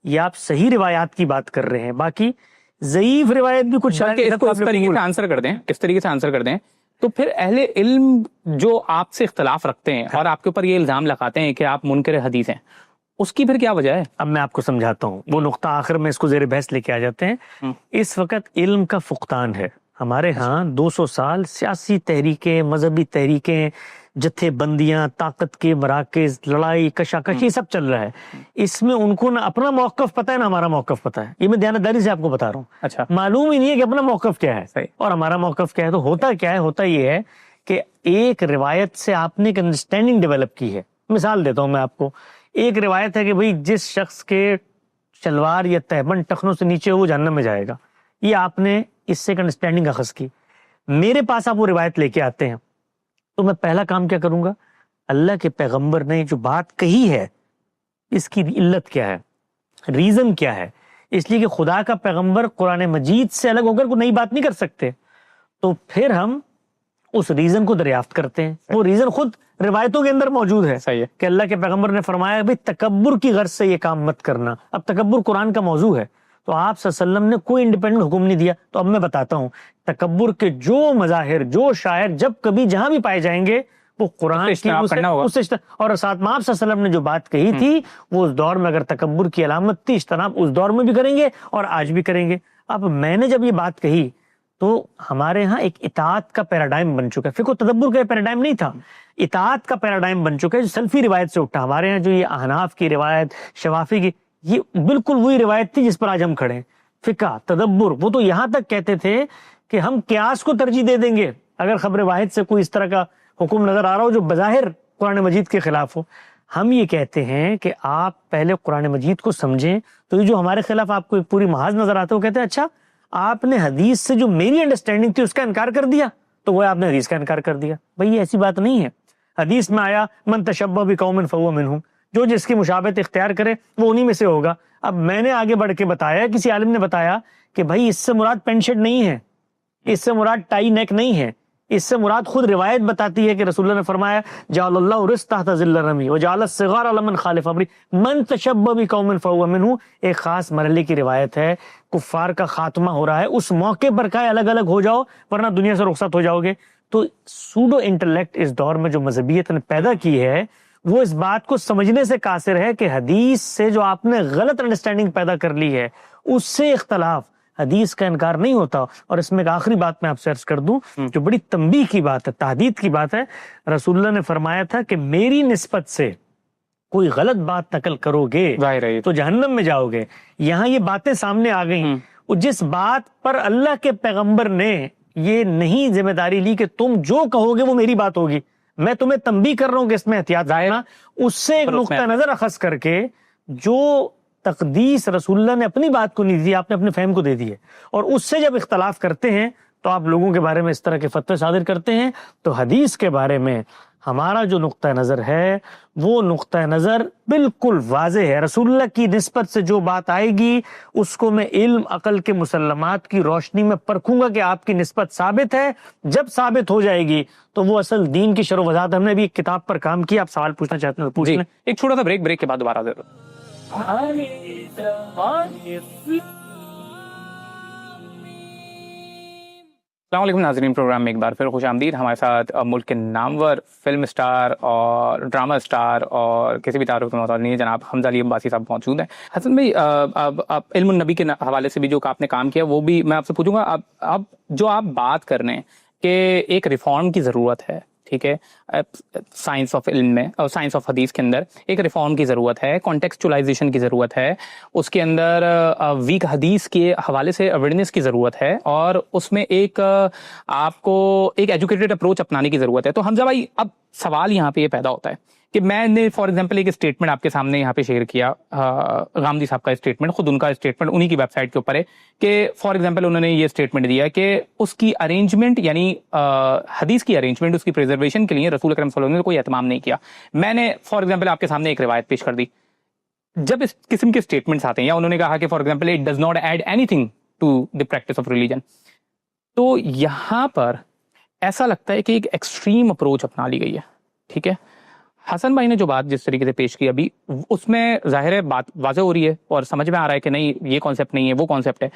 یہ آپ صحیح روایات کی بات کر رہے ہیں، باقی ضعیف روایت بھی کچھ
اس طریقے سے آنسر کر دیں تو پھر اہل علم جو آپ سے اختلاف رکھتے ہیں اور آپ کے اوپر یہ الزام لگاتے ہیں کہ آپ منکر حدیث ہیں، اس کی پھر کیا وجہ ہے؟
اب میں آپ کو سمجھاتا ہوں. وہ نقطہ آخر میں اس کو زیر بحث لے کے آ جاتے ہیں. اس وقت علم کا فقدان ہے ہمارے ہاں. 200 سال سیاسی تحریکیں، مذہبی تحریکیں، جتھے بندیاں، طاقت کے مراکز، لڑائی کشاکش، یہ سب چل رہا ہے. اس میں ان کو نہ اپنا موقف پتہ ہے نہ ہمارا موقف پتہ ہے. یہ میں دیانتداری سے آپ کو بتا رہا ہوں.
اچھا،
معلوم ہی نہیں ہے کہ اپنا موقف کیا ہے اور ہمارا موقف کیا ہے. تو ہوتا کیا ہے؟ ہوتا یہ ہے کہ ایک روایت سے آپ نے ایک انڈرسٹینڈنگ ڈیولپ کی ہے. مثال دیتا ہوں میں آپ کو. ایک روایت ہے کہ بھئی جس شخص کے شلوار یا تہبند ٹخنوں سے نیچے ہو وہ جہنم میں جائے گا. یہ آپ نے اس سے ایک انڈرسٹینڈنگ اخذ کی. میرے پاس آپ وہ روایت لے کے آتے ہیں تو میں پہلا کام کیا کروں گا؟ اللہ کے پیغمبر نے جو بات کہی ہے اس کی علت کیا ہے، ریزن کیا ہے. اس لیے کہ خدا کا پیغمبر قرآن مجید سے الگ ہو کر کوئی نئی بات نہیں کر سکتے. تو پھر ہم اس ریزن کو دریافت کرتے ہیں. وہ ریزن خود روایتوں کے اندر موجود ہے.
صحیح ہے
کہ اللہ کے پیغمبر نے فرمایا بھئی تکبر کی غرض سے یہ کام مت کرنا. اب تکبر قرآن کا موضوع ہے تو آپ صلی اللہ علیہ وسلم نے کوئی انڈیپینڈنٹ حکم نہیں دیا. تو اب میں بتاتا ہوں تکبر کے جو مظاہر، جو شاعر جب کبھی جہاں بھی پائے جائیں گے وہ قرآن کی اور ساتھ آپ صلی اللہ علیہ وسلم نے جو بات کہی تھی وہ اس دور میں اگر تکبر کی علامت تھی، اجتناب اس دور میں بھی کریں گے اور آج بھی کریں گے. اب میں نے جب یہ بات کہی تو ہمارے ہاں ایک اطاعت کا پیراڈائم بن چکا ہے. فقہ و تدبر کا پیراڈائم نہیں تھا، اطاعت کا پیراڈائم بن چکا ہے جو سلفی روایت سے اٹھا. ہمارے ہاں جو یہ احناف کی روایت، شوافی کی، یہ بالکل وہی روایت تھی جس پر آج ہم کھڑے ہیں. فقہ تدبر، وہ تو یہاں تک کہتے تھے کہ ہم قیاس کو ترجیح دے دیں گے اگر خبر واحد سے کوئی اس طرح کا حکم نظر آ رہا ہو جو بظاہر قرآن مجید کے خلاف ہو. ہم یہ کہتے ہیں کہ آپ پہلے قرآن مجید کو سمجھیں. تو یہ جو ہمارے خلاف آپ کو ایک پوری محاذ نظر آتا ہے وہ کہتے ہیں اچھا آپ نے حدیث سے جو میری انڈرسٹینڈنگ تھی اس کا انکار کر دیا تو وہ آپ نے حدیث کا انکار کر دیا. بھئی یہ ایسی بات نہیں ہے. حدیث میں آیا من تشبہ بقوم فہو منہم، جو جس کی مشابہت اختیار کرے وہ انہی میں سے ہوگا. اب میں نے آگے بڑھ کے بتایا، کسی عالم نے بتایا کہ بھائی اس سے مراد پینٹ شرٹ نہیں ہے، اس سے مراد ٹائی نیک نہیں ہے، اس سے مراد خود روایت بتاتی ہے کہ رسول اللہ نے فرمایا جعل اللہ رزق تحت ظل رمی وجعل الصغار لمن خالف امری من تشبہ بقوم فہو منہ. ایک خاص مرحلے کی روایت ہے، کفار کا خاتمہ ہو رہا ہے، اس موقع پر کہا الگ الگ ہو جاؤ ورنہ دنیا سے رخصت ہو جاؤ گے. تو سوڈو انٹلیکٹ اس دور میں جو مذہبیت نے پیدا کی ہے وہ اس بات کو سمجھنے سے قاصر ہے کہ حدیث سے جو آپ نے غلط انڈرسٹینڈنگ پیدا کر لی ہے اس سے اختلاف، حدیث کا انکار نہیں ہوتا. اور اس میں ایک آخری بات میں آپ سے عرض کر دوں جو بڑی تنبیہ کی بات ہے، تحدید کی بات ہے. رسول اللہ نے فرمایا تھا کہ میری نسبت سے کوئی غلط بات نقل کرو گے تو جہنم میں جاؤ گے. یہاں یہ باتیں سامنے آ گئیں، جس بات پر اللہ کے پیغمبر نے یہ نہیں ذمہ داری لی کہ تم جو کہو گے وہ میری بات ہوگی، میں تمہیں تنبیہ کر رہا ہوں کہ اس میں احتیاط رکھنا، اس سے ایک نقطہ نظر اخذ کر کے جو تقدیس رسول اللہ نے اپنی بات کو نہیں دی، آپ نے اپنے فہم کو دے دی ہے. اور اس سے جب اختلاف کرتے ہیں تو آپ لوگوں کے بارے میں اس طرح کے فتوے صادر کرتے ہیں. تو حدیث کے بارے میں ہمارا جو نقطہ نظر ہے وہ نقطہ نظر بالکل واضح ہے. رسول اللہ کی نسبت سے جو بات آئے گی اس کو میں علم عقل کے مسلمات کی روشنی میں پرکھوں گا کہ آپ کی نسبت ثابت ہے. جب ثابت ہو جائے گی تو وہ اصل دین کی شرح و وضاحت. ہم نے بھی ایک کتاب پر کام کیا، آپ سوال پوچھنا چاہتے ہیں تو پوچھ لیں.
ایک چھوٹا سا بریک کے بعد دوبارہ حاضر. السلام علیکم ناظرین، پروگرام میں ایک بار پھر خوش آمدید. ہمارے ساتھ ملک کے نامور فلم اسٹار اور ڈرامہ اسٹار اور کسی بھی تعارف میں محتاج نہیں ہے جناب حمزہ علی عباسی صاحب موجود ہیں. حسن بھائی، علم النبی کے حوالے سے بھی جو آپ نے کام کیا وہ بھی میں آپ سے پوچھوں گا. اب جو آپ بات کر رہے ہیں کہ ایک ریفارم کی ضرورت ہے، ٹھیک ہے، سائنس آف علم میں اور سائنس آف حدیث کے اندر ایک ریفارم کی ضرورت ہے، کانٹیکسچولائزیشن کی ضرورت ہے، اس کے اندر ویک حدیث کے حوالے سے اویئرنیس کی ضرورت ہے، اور اس میں ایک آپ کو ایک ایجوکیٹڈ اپروچ اپنانے کی ضرورت ہے. تو حمزہ بھائی، اب سوال یہاں پہ یہ پیدا ہوتا ہے کہ میں نے فار ایگزامپل ایک اسٹیٹمنٹ آپ کے سامنے یہاں پہ شیئر کیا، غامدی صاحب کا اسٹیٹمنٹ، خود ان کا اسٹیٹمنٹ انہی کی ویب سائٹ کے اوپر ہے کہ فار ایگزامپل انہوں نے یہ اسٹیٹمنٹ دیا کہ اس کی ارینجمنٹ یعنی حدیث کی ارینجمنٹ، اس کی پریزرویشن کے لیے رسول اکرم صلی اللہ علیہ وسلم نے کوئی اہتمام نہیں کیا. میں نے فار ایگزامپل آپ کے سامنے ایک روایت پیش کر دی. جب اس قسم کے اسٹیٹمنٹس آتے ہیں یا انہوں نے کہا کہ for example it does not add anything to the practice of religion, تو یہاں پر ایسا لگتا ہے کہ ایک ایکسٹریم اپروچ اپنا لی گئی ہے. ٹھیک ہے، حسن بھائی نے جو بات جس طریقے سے پیش کی ابھی، اس میں ظاہر ہے بات واضح ہو رہی ہے اور سمجھ میں آ رہا ہے کہ نہیں یہ کانسیپٹ نہیں ہے، وہ کانسیپٹ ہے.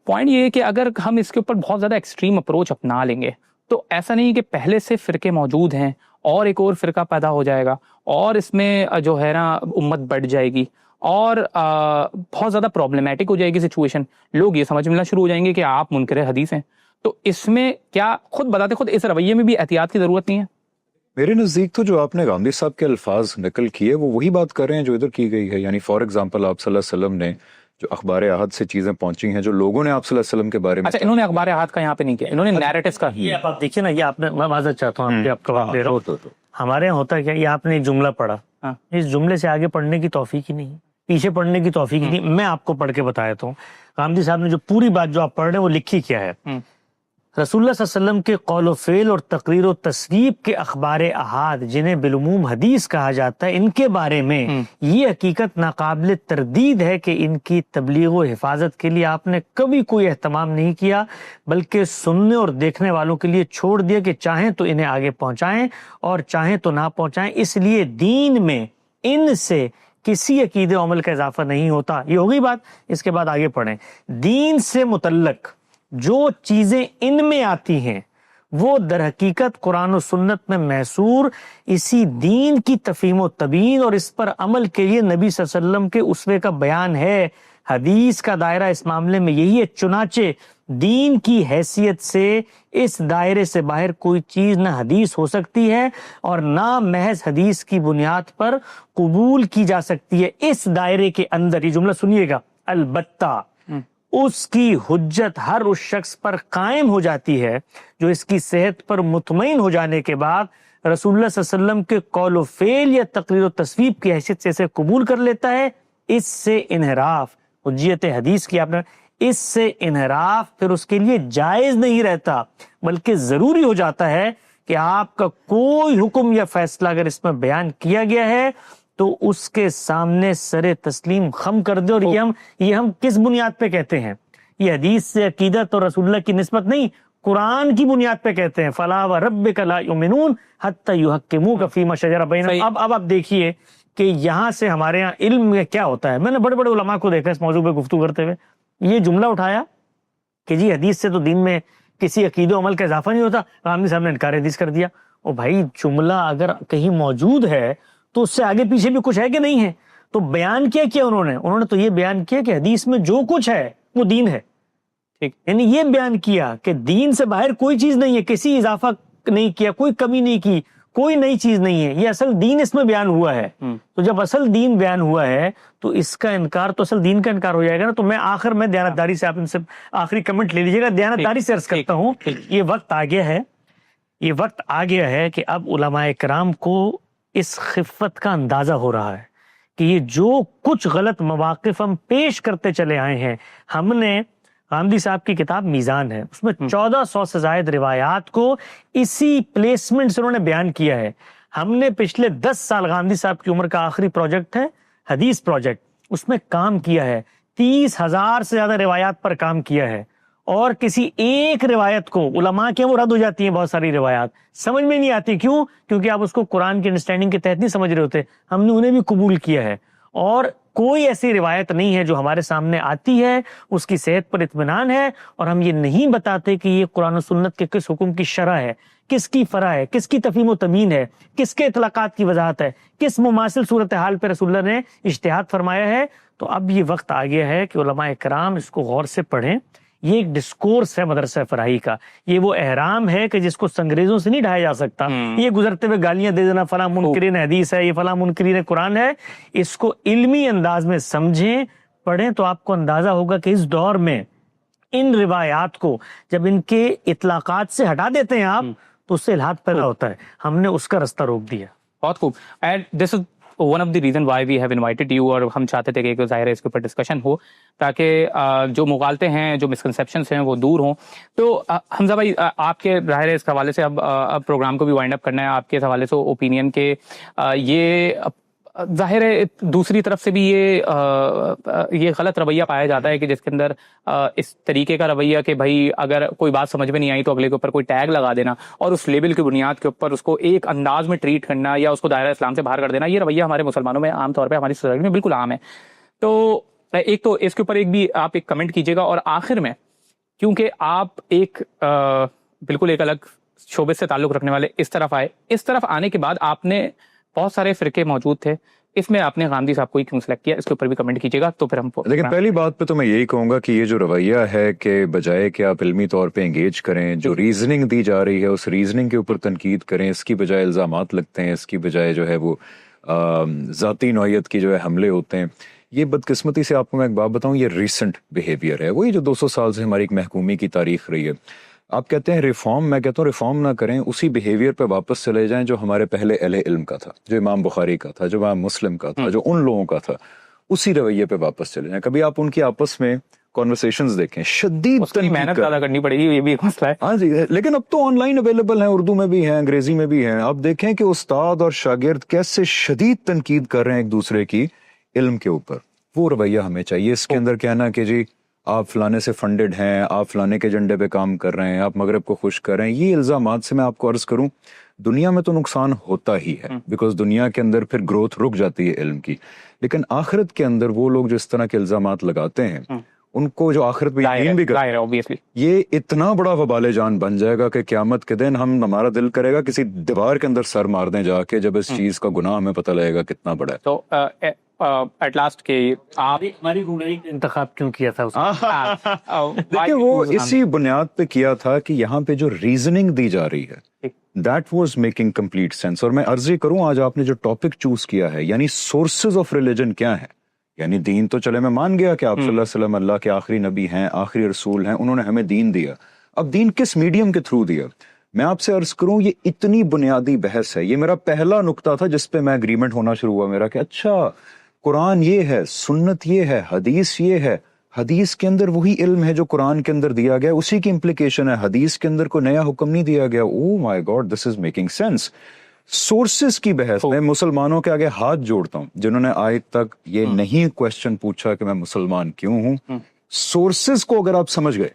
پوائنٹ یہ ہے کہ اگر ہم اس کے اوپر بہت زیادہ ایکسٹریم اپروچ اپنا لیں گے تو ایسا نہیں کہ پہلے سے فرقے موجود ہیں اور ایک اور فرقہ پیدا ہو جائے گا اور اس میں جو ہے نا امت بڑھ جائے گی اور بہت زیادہ پرابلمٹک ہو جائے گی سچویشن. لوگ یہ سمجھ ملنا شروع ہو جائیں گے کہ آپ منکر حدیث ہیں. تو اس میں کیا خود بتاتے خود اس رویے میں بھی احتیاط کی ضرورت نہیں ہے؟
میرے نزدیک تو جو آپ نے غامدی صاحب کے الفاظ نقل کیے وہ وہی بات کر رہے ہیں جو ادھر کی گئی ہے. یعنی فار ایگزامپل آپ صلی اللہ علیہ وسلم نے جو اخبار احاد سے چیزیں پہنچی ہیں جو لوگوں نے آپ صلی اللہ علیہ وسلم کے بارے میں،
اچھا انہوں نے اخبار احاد کا یہاں پہ نہیں کیا، انہوں نے نیریٹیوز کا.
یہ آپ دیکھیے نا، یہ آپ نے، میں معذرت چاہتا ہوں آپ کا وقت لے رہا ہوں. ہمارے یہاں ہوتا ہے کیا، یہ آپ نے ایک جملہ پڑھا، اس جملے سے آگے پڑھنے کی توفیق ہی نہیں، پیچھے پڑھنے کی توفیق ہی نہیں. میں آپ کو پڑھ کے بتا دیتا ہوں. غامدی صاحب نے جو پوری بات جو آپ پڑھ رہے ہیں وہ لکھی کیا ہے. رسول اللہ صلی اللہ علیہ وسلم کے قول و فعل اور تقریر و تصویب کے اخبار احاد جنہیں بالعموم حدیث کہا جاتا ہے، ان کے بارے میں یہ حقیقت ناقابل تردید ہے کہ ان کی تبلیغ و حفاظت کے لیے آپ نے کبھی کوئی اہتمام نہیں کیا، بلکہ سننے اور دیکھنے والوں کے لیے چھوڑ دیا کہ چاہیں تو انہیں آگے پہنچائیں اور چاہیں تو نہ پہنچائیں. اس لیے دین میں ان سے کسی عقیدے و عمل کا اضافہ نہیں ہوتا. یہ ہوگی بات. اس کے بعد آگے پڑھیں. دین سے متعلق جو چیزیں ان میں آتی ہیں وہ در حقیقت قرآن و سنت میں محصور اسی دین کی تفہیم و تبیین اور اس پر عمل کے لیے نبی صلی اللہ علیہ وسلم کے اسوے کا بیان ہے. حدیث کا دائرہ اس معاملے میں یہی ہے. چنانچہ دین کی حیثیت سے اس دائرے سے باہر کوئی چیز نہ حدیث ہو سکتی ہے اور نہ محض حدیث کی بنیاد پر قبول کی جا سکتی ہے. اس دائرے کے اندر، یہ جملہ سنیے گا، البتہ اس کی حجت ہر اس شخص پر قائم ہو جاتی ہے جو اس کی صحت پر مطمئن ہو جانے کے بعد رسول اللہ صلی اللہ علیہ وسلم کے قول و فعل یا تقریر و تصویب کی حیثیت سے اسے قبول کر لیتا ہے. اس سے انحراف، حجیت حدیث کی آپ نے، اس سے انحراف پھر اس کے لیے جائز نہیں رہتا، بلکہ ضروری ہو جاتا ہے کہ آپ کا کوئی حکم یا فیصلہ اگر اس میں بیان کیا گیا ہے تو اس کے سامنے سر تسلیم خم کر دے. اور یہ ہم کس بنیاد پہ کہتے ہیں؟ یہ حدیث سے عقیدت اور رسول اللہ کی نسبت نہیں، قرآن کی بنیاد پہ کہتے ہیں فلا وربک لا یؤمنون حتی یحکموک فیما شجر بینہم۔ اب آپ دیکھیے کہ یہاں سے ہمارے یہاں علم میں کیا ہوتا ہے۔ میں نے بڑے بڑے علماء کو دیکھا اس موضوع پہ گفتگو کرتے ہوئے، یہ جملہ اٹھایا کہ جی حدیث سے تو دین میں کسی عقید و عمل کا اضافہ نہیں ہوتا، غامدی صاحب نے انکار حدیث کر دیا۔ او بھائی جملہ اگر کہیں موجود ہے تو اس سے آگے پیچھے بھی کچھ ہے کہ نہیں ہے؟ تو بیان کیا انہوں نے تو یہ بیان کیا کہ حدیث میں جو کچھ ہے وہ دین ہے، یعنی یہ بیان کیا کہ دین سے باہر کوئی چیز نہیں ہے، کسی اضافہ نہیں کیا، کوئی کمی نہیں کی، کوئی نئی چیز نہیں ہے، یہ اصل دین اس میں بیان ہوا ہے۔ تو جب اصل دین بیان ہوا ہے تو اس کا انکار تو اصل دین کا انکار ہو جائے گا نا۔ تو میں آخر میں دیانتداری سے، آپ ان سے آخری کمنٹ لے لیجیے گا، دیانتداری سے عرض کرتا ہوں، یہ وقت آ گیا ہے کہ اب علماء کرام کو اس خفت کا اندازہ ہو رہا ہے کہ یہ جو کچھ غلط مواقف ہم پیش کرتے چلے آئے ہیں، ہم نے غامدی صاحب کی کتاب میزان ہے، اس میں 1400 سے زائد روایات کو اسی پلیسمنٹ سے انہوں نے بیان کیا ہے۔ ہم نے پچھلے 10 سال غامدی صاحب کی عمر کا آخری پروجیکٹ ہے حدیث پروجیکٹ، اس میں کام کیا ہے، 30,000 سے زیادہ روایات پر کام کیا ہے، اور کسی ایک روایت کو علماء کے وہ رد ہو جاتی ہیں، بہت ساری روایات سمجھ میں نہیں آتی، کیوں؟ کیونکہ آپ اس کو قرآن کی انڈرسٹینڈنگ کے تحت نہیں سمجھ رہے ہوتے۔ ہم نے انہیں بھی قبول کیا ہے، اور کوئی ایسی روایت نہیں ہے جو ہمارے سامنے آتی ہے اس کی صحت پر اطمینان ہے، اور ہم یہ نہیں بتاتے کہ یہ قرآن و سنت کے کس حکم کی شرح ہے، کس کی فرع ہے، کس کی تفہیم و تمین ہے، کس کے اطلاقات کی وضاحت ہے، کس مماثل صورتحال پہ رسول اللہ نے اجتہاد فرمایا ہے۔ تو اب یہ وقت آ گیا ہے کہ علماء کرام اس کو غور سے پڑھیں۔ یہ ایک ڈسکورس ہے مدرسہ فراہی کا، یہ وہ احرام ہے کہ جس کو سنگریزوں سے نہیں ڈھایا جا سکتا۔ یہ گزرتے ہوئے گالیاں دے دینا فلاں منکرین حدیث ہے، یہ فلاں منکرین قرآن ہے، اس کو علمی انداز میں سمجھیں، پڑھیں، تو آپ کو اندازہ ہوگا کہ اس دور میں ان روایات کو جب ان کے اطلاقات سے ہٹا دیتے ہیں آپ تو اس سے الحاد پیدا ہوتا ہے۔ ہم نے اس کا رستہ روک دیا۔
بہت خوب، and this is one of the reason why we have invited you, اور ہم چاہتے تھے کہ ظاہر ہے اس کے اوپر ڈسکشن ہو تاکہ جو مغالطے ہیں، جو مسکنسیپشنس ہیں وہ دور ہوں۔ تو حمزہ بھائی، آپ کے ظاہر ہے اس حوالے سے اب پروگرام کو بھی وائنڈ اپ کرنا ہے، آپ کے حوالے سے اوپینین کے یہ ظاہر ہے دوسری طرف سے بھی یہ غلط رویہ پایا جاتا ہے کہ جس کے اندر اس طریقے کا رویہ کہ بھائی اگر کوئی بات سمجھ میں نہیں آئی تو اگلے کے اوپر کوئی ٹیگ لگا دینا اور اس لیبل کی بنیاد کے اوپر اس کو ایک انداز میں ٹریٹ کرنا یا اس کو دائرہ اسلام سے باہر کر دینا، یہ رویہ ہمارے مسلمانوں میں عام طور پہ، ہماری سوسائٹی میں بالکل عام ہے۔ تو ایک تو اس کے اوپر آپ ایک کمنٹ کیجیے گا، اور آخر میں کیونکہ آپ ایک بالکل ایک الگ شعبے سے تعلق رکھنے والے اس طرف آئے، اس طرف آنے کے بعد آپ نے بہت سارے فرقے موجود تھے، اس میں آپ نے غامدی صاحب کو ہی کیوں سلیکٹ کیا، اس کے اوپر بھی کمنٹ کیجیے گا تو پھر ہم
لیکن پہلی بات پہ تو میں یہی کہوں گا کہ یہ جو رویہ ہے کہ بجائے کہ آپ علمی طور پہ انگیج کریں، جو ریزننگ دی جا رہی ہے اس ریزننگ کے اوپر تنقید کریں، اس کی بجائے الزامات لگتے ہیں، اس کی بجائے جو ہے وہ ذاتی نوعیت کی جو ہے حملے ہوتے ہیں، یہ بدقسمتی سے آپ کو میں ایک بات بتاؤں، یہ ریسنٹ بیہیویئر ہے، وہی جو 200 سال سے ہماری ایک محکومی کی تاریخ رہی ہے۔ آپ کہتے ہیں ریفارم، میں کہتا ہوں ریفارم نہ کریں، اسی بیہیویئر پہ واپس چلے جائیں جو ہمارے پہلے اہل علم کا تھا، جو امام بخاری کا تھا، جو امام مسلم کا تھا، جو ان لوگوں کا تھا، اسی رویے پہ واپس چلے جائیں۔ کبھی آپ ان کی آپس میں کانورسیشنز دیکھیں، شدید
محنت زیادہ کرنی پڑے گی، یہ بھی ایک مسئلہ ہے۔
ہاں جی، لیکن اب تو آن لائن اویلیبل ہیں، اردو میں بھی ہیں، انگریزی میں بھی ہیں۔ آپ دیکھیں کہ استاد اور شاگرد کیسے شدید تنقید کر رہے ہیں ایک دوسرے کی علم کے اوپر، وہ رویہ ہمیں چاہیے۔ اس کے اندر کہنا کہ جی آپ فلانے سے فنڈڈ ہیں، آپ فلانے کے ایجنڈے پہ کام کر رہے ہیں، آپ مغرب کو خوش کر رہے ہیں، یہ الزامات سے میں آپ کو عرض کروں دنیا میں تو نقصان ہوتا ہی ہے، بیکاز دنیا کے اندر پھر گروتھ رک جاتی ہے علم کی، لیکن آخرت کے اندر وہ لوگ جو اس طرح کے الزامات لگاتے ہیں ان کو جو آخرت میں یقین بھی کرتے، یہ اتنا بڑا وبال جان بن جائے گا کہ قیامت کے دن ہمارا دل کرے گا کسی دیوار کے اندر سر مار دیں جا کے، جب اس چیز کا گناہ ہمیں پتہ لگے گا کتنا بڑا ہے۔
تو ایٹ لاسٹ کہ آپ
ہماری گمراہی کا انتخاب کیوں کیا تھا؟
دیکھیں وہ اسی بنیاد پہ کیا تھا کہ یہاں پہ جو ریزننگ دی جا رہی ہے that was making complete sense. اور میں عرض کروں آج آپ نے جو ٹاپک چوز کیا ہے، یعنی سورسز آف ریلیجن کیا ہے، یعنی دین تو چلے میں مان گیا کہ آپ صلی اللہ علیہ وسلم اللہ کے آخری نبی ہیں، آخری رسول ہیں، انہوں نے ہمیں دین دیا، اب دین کس میڈیم کے تھرو دیا؟ میں آپ سے عرض کروں یہ اتنی بنیادی بحث ہے، یہ میرا پہلا نقطہ تھا جس پہ میں اگریمنٹ ہونا شروع ہوا میرا کہ اچھا قرآن یہ ہے، سنت یہ ہے، حدیث یہ ہے، حدیث کے اندر وہی علم ہے جو قرآن کے اندر دیا گیا، اسی کی امپلیکیشن ہے، حدیث کے اندر کوئی نیا حکم نہیں دیا گیا۔ Oh my God, this is making sense. Sources کی بحث میں مسلمانوں کے آگے ہاتھ جوڑتا ہوں جنہوں نے آج تک یہ نہیں کوشچن پوچھا کہ میں مسلمان کیوں ہوں، سورسز کو اگر آپ سمجھ گئے,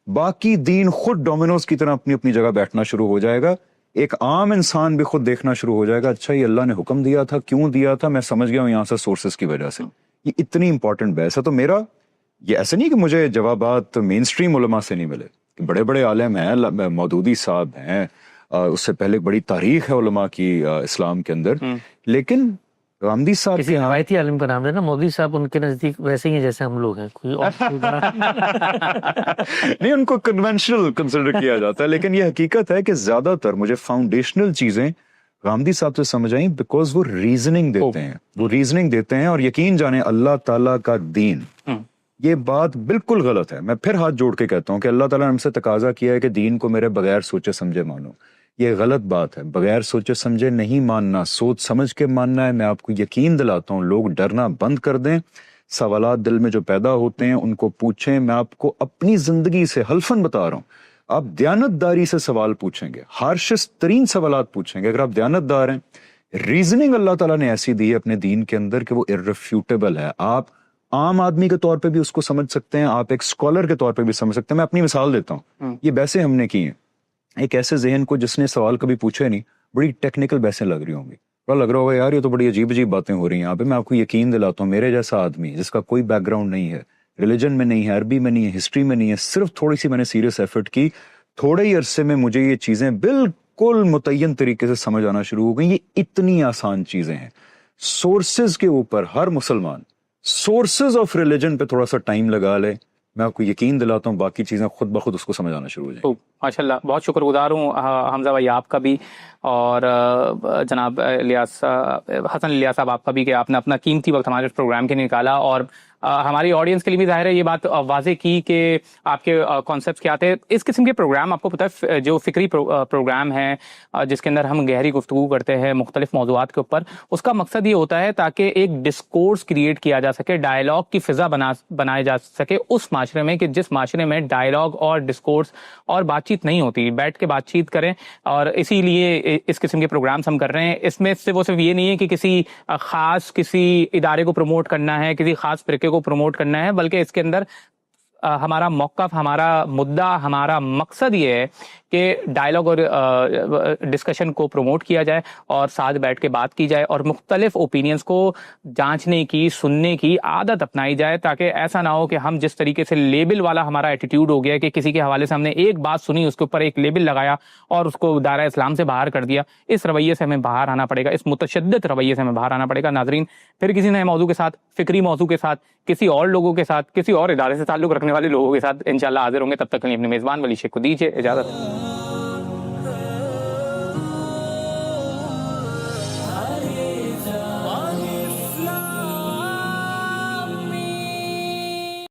باقی دین خود ڈومینوز کی طرح اپنی اپنی جگہ بیٹھنا شروع ہو جائے گا. ایک عام انسان بھی خود دیکھنا شروع ہو جائے گا, اچھا یہ اللہ نے حکم دیا تھا, کیوں دیا تھا, میں سمجھ گیا ہوں یہاں سے سورسز کی وجہ سے. یہ اتنی امپورٹنٹ بحث ہے. تو میرا یہ ایسا نہیں کہ مجھے جوابات مین سٹریم علماء سے نہیں ملے, کہ بڑے بڑے عالم ہیں, مودودی صاحب ہیں, اس سے پہلے بڑی تاریخ ہے علماء کی اسلام کے اندر, لیکن غامدی صاحب
کسی روایتی عالم کا نام لینا, مودودی صاحب ان کے نزدیک ویسے ہی ہیں جیسے ہم لوگ ہیں, کوئی اور
نہیں, ان کو کنونشنل کنسیڈر کیا جاتا ہے, لیکن یہ حقیقت ہے کہ زیادہ تر مجھے فاؤنڈیشنل چیزیں غامدی صاحب سے سمجھ آئیں بیکاز وہ ریزننگ دیتے ہیں, وہ ریزننگ دیتے ہیں. اور یقین جانیں اللہ تعالیٰ کا دین, یہ بات بالکل غلط ہے. میں پھر ہاتھ جوڑ کے کہتا ہوں کہ اللہ تعالیٰ نے ہم سے تقاضا کیا ہے کہ دین کو میرے بغیر سوچے سمجھے مانو. یہ غلط بات ہے, بغیر سوچے سمجھے نہیں ماننا, سوچ سمجھ کے ماننا ہے. میں آپ کو یقین دلاتا ہوں, لوگ ڈرنا بند کر دیں, سوالات دل میں جو پیدا ہوتے ہیں ان کو پوچھیں. میں آپ کو اپنی زندگی سے حلفاً بتا رہا ہوں, آپ دیانتداری سے سوال پوچھیں گے, ہارشسٹ ترین سوالات پوچھیں گے, اگر آپ دیانتدار ہیں, ریزننگ اللہ تعالیٰ نے ایسی دی ہے اپنے دین کے اندر کہ وہ irrefutable ہے. آپ عام آدمی کے طور پہ بھی اس کو سمجھ سکتے ہیں, آپ ایک اسکالر کے طور پہ بھی سمجھ سکتے ہیں. میں اپنی مثال دیتا ہوں, یہ بحثیں ہم نے کی ہیں. ایک ایسے ذہن کو جس نے سوال کبھی پوچھے نہیں, بڑی ٹیکنیکل بحثیں لگ رہی ہوں گی, بڑا لگ رہا ہوگا یار یہ تو بڑی عجیب عجیب باتیں ہو رہی ہیں یہاں پہ. میں آپ کو یقین دلاتا ہوں, میرے جیسا آدمی جس کا کوئی بیک گراؤنڈ نہیں ہے, ریلیجن میں نہیں ہے, عربی میں نہیں ہے, ہسٹری میں نہیں ہے, صرف تھوڑی سی میں نے سیریس ایفرٹ کی, تھوڑے ہی عرصے میں مجھے یہ چیزیں بالکل متعین طریقے سے سمجھ آنا شروع ہو گئی. یہ اتنی آسان چیزیں ہیں. سورسز کے اوپر ہر مسلمان سورسز آف ریلیجن پہ تھوڑا سا ٹائم لگا لے, میں آپ کو یقین دلاتا ہوں باقی چیزیں خود بخود اس کو سمجھ آنا شروع ہو جائیں.
ماشاء اللہ, بہت شکر گزار ہوں حمزہ بھائی آپ کا بھی, اور جناب الیاس حسن الیاس صاحب آپ کا بھی, کہ آپ نے اپنا قیمتی وقت ہمارے پروگرام کے لیے نکالا, اور ہماری آڈینس کے لیے بھی ظاہر ہے یہ بات واضح کی کہ آپ کے کانسیپٹس کیا آتے ہیں. اس قسم کے پروگرام آپ کو پتہ ہے جو فکری پروگرام ہیں جس کے اندر ہم گہری گفتگو کرتے ہیں مختلف موضوعات کے اوپر, اس کا مقصد یہ ہوتا ہے تاکہ ایک ڈسکورس کریٹ کیا جا سکے, ڈائلاگ کی فضا بنائی جا سکے اس معاشرے میں, کہ جس معاشرے میں ڈائلاگ اور ڈسکورس اور بات چیت نہیں ہوتی, بیٹھ کے بات چیت کریں. اور اسی لیے اس قسم کے پروگرامز ہم کر رہے ہیں. اس میں سے وہ صرف یہ نہیں ہے کہ کسی خاص کسی ادارے کو پروموٹ کرنا ہے, کسی خاص فرقے کو پروموٹ کرنا ہے, بلکہ اس کے اندر ہمارا موقف, ہمارا مدعا, ہمارا مقصد یہ ہے کہ ڈائلاگ اور ڈسکشن کو پروموٹ کیا جائے اور ساتھ بیٹھ کے بات کی جائے, اور مختلف اوپینینز کو جانچنے کی, سننے کی عادت اپنائی جائے, تاکہ ایسا نہ ہو کہ ہم جس طریقے سے لیبل والا ہمارا ایٹیٹیوڈ ہو گیا کہ کسی کے حوالے سے ہم نے ایک بات سنی, اس کے اوپر ایک لیبل لگایا اور اس کو دائرہ اسلام سے باہر کر دیا. اس رویے سے ہمیں باہر آنا پڑے گا, اس متشدد رویے سے ہمیں باہر آنا پڑے گا. ناظرین, پھر کسی نئے موضوع کے ساتھ, فکری موضوع کے ساتھ, کسی اور لوگوں کے ساتھ, کسی اور ادارے سے تعلق رکھنے والے لوگوں کے ساتھ انشاءاللہ حاضر ہوں گے. تب تک کے لیے اپنے میزبان ولی شیخ کو دیجیے اجازت.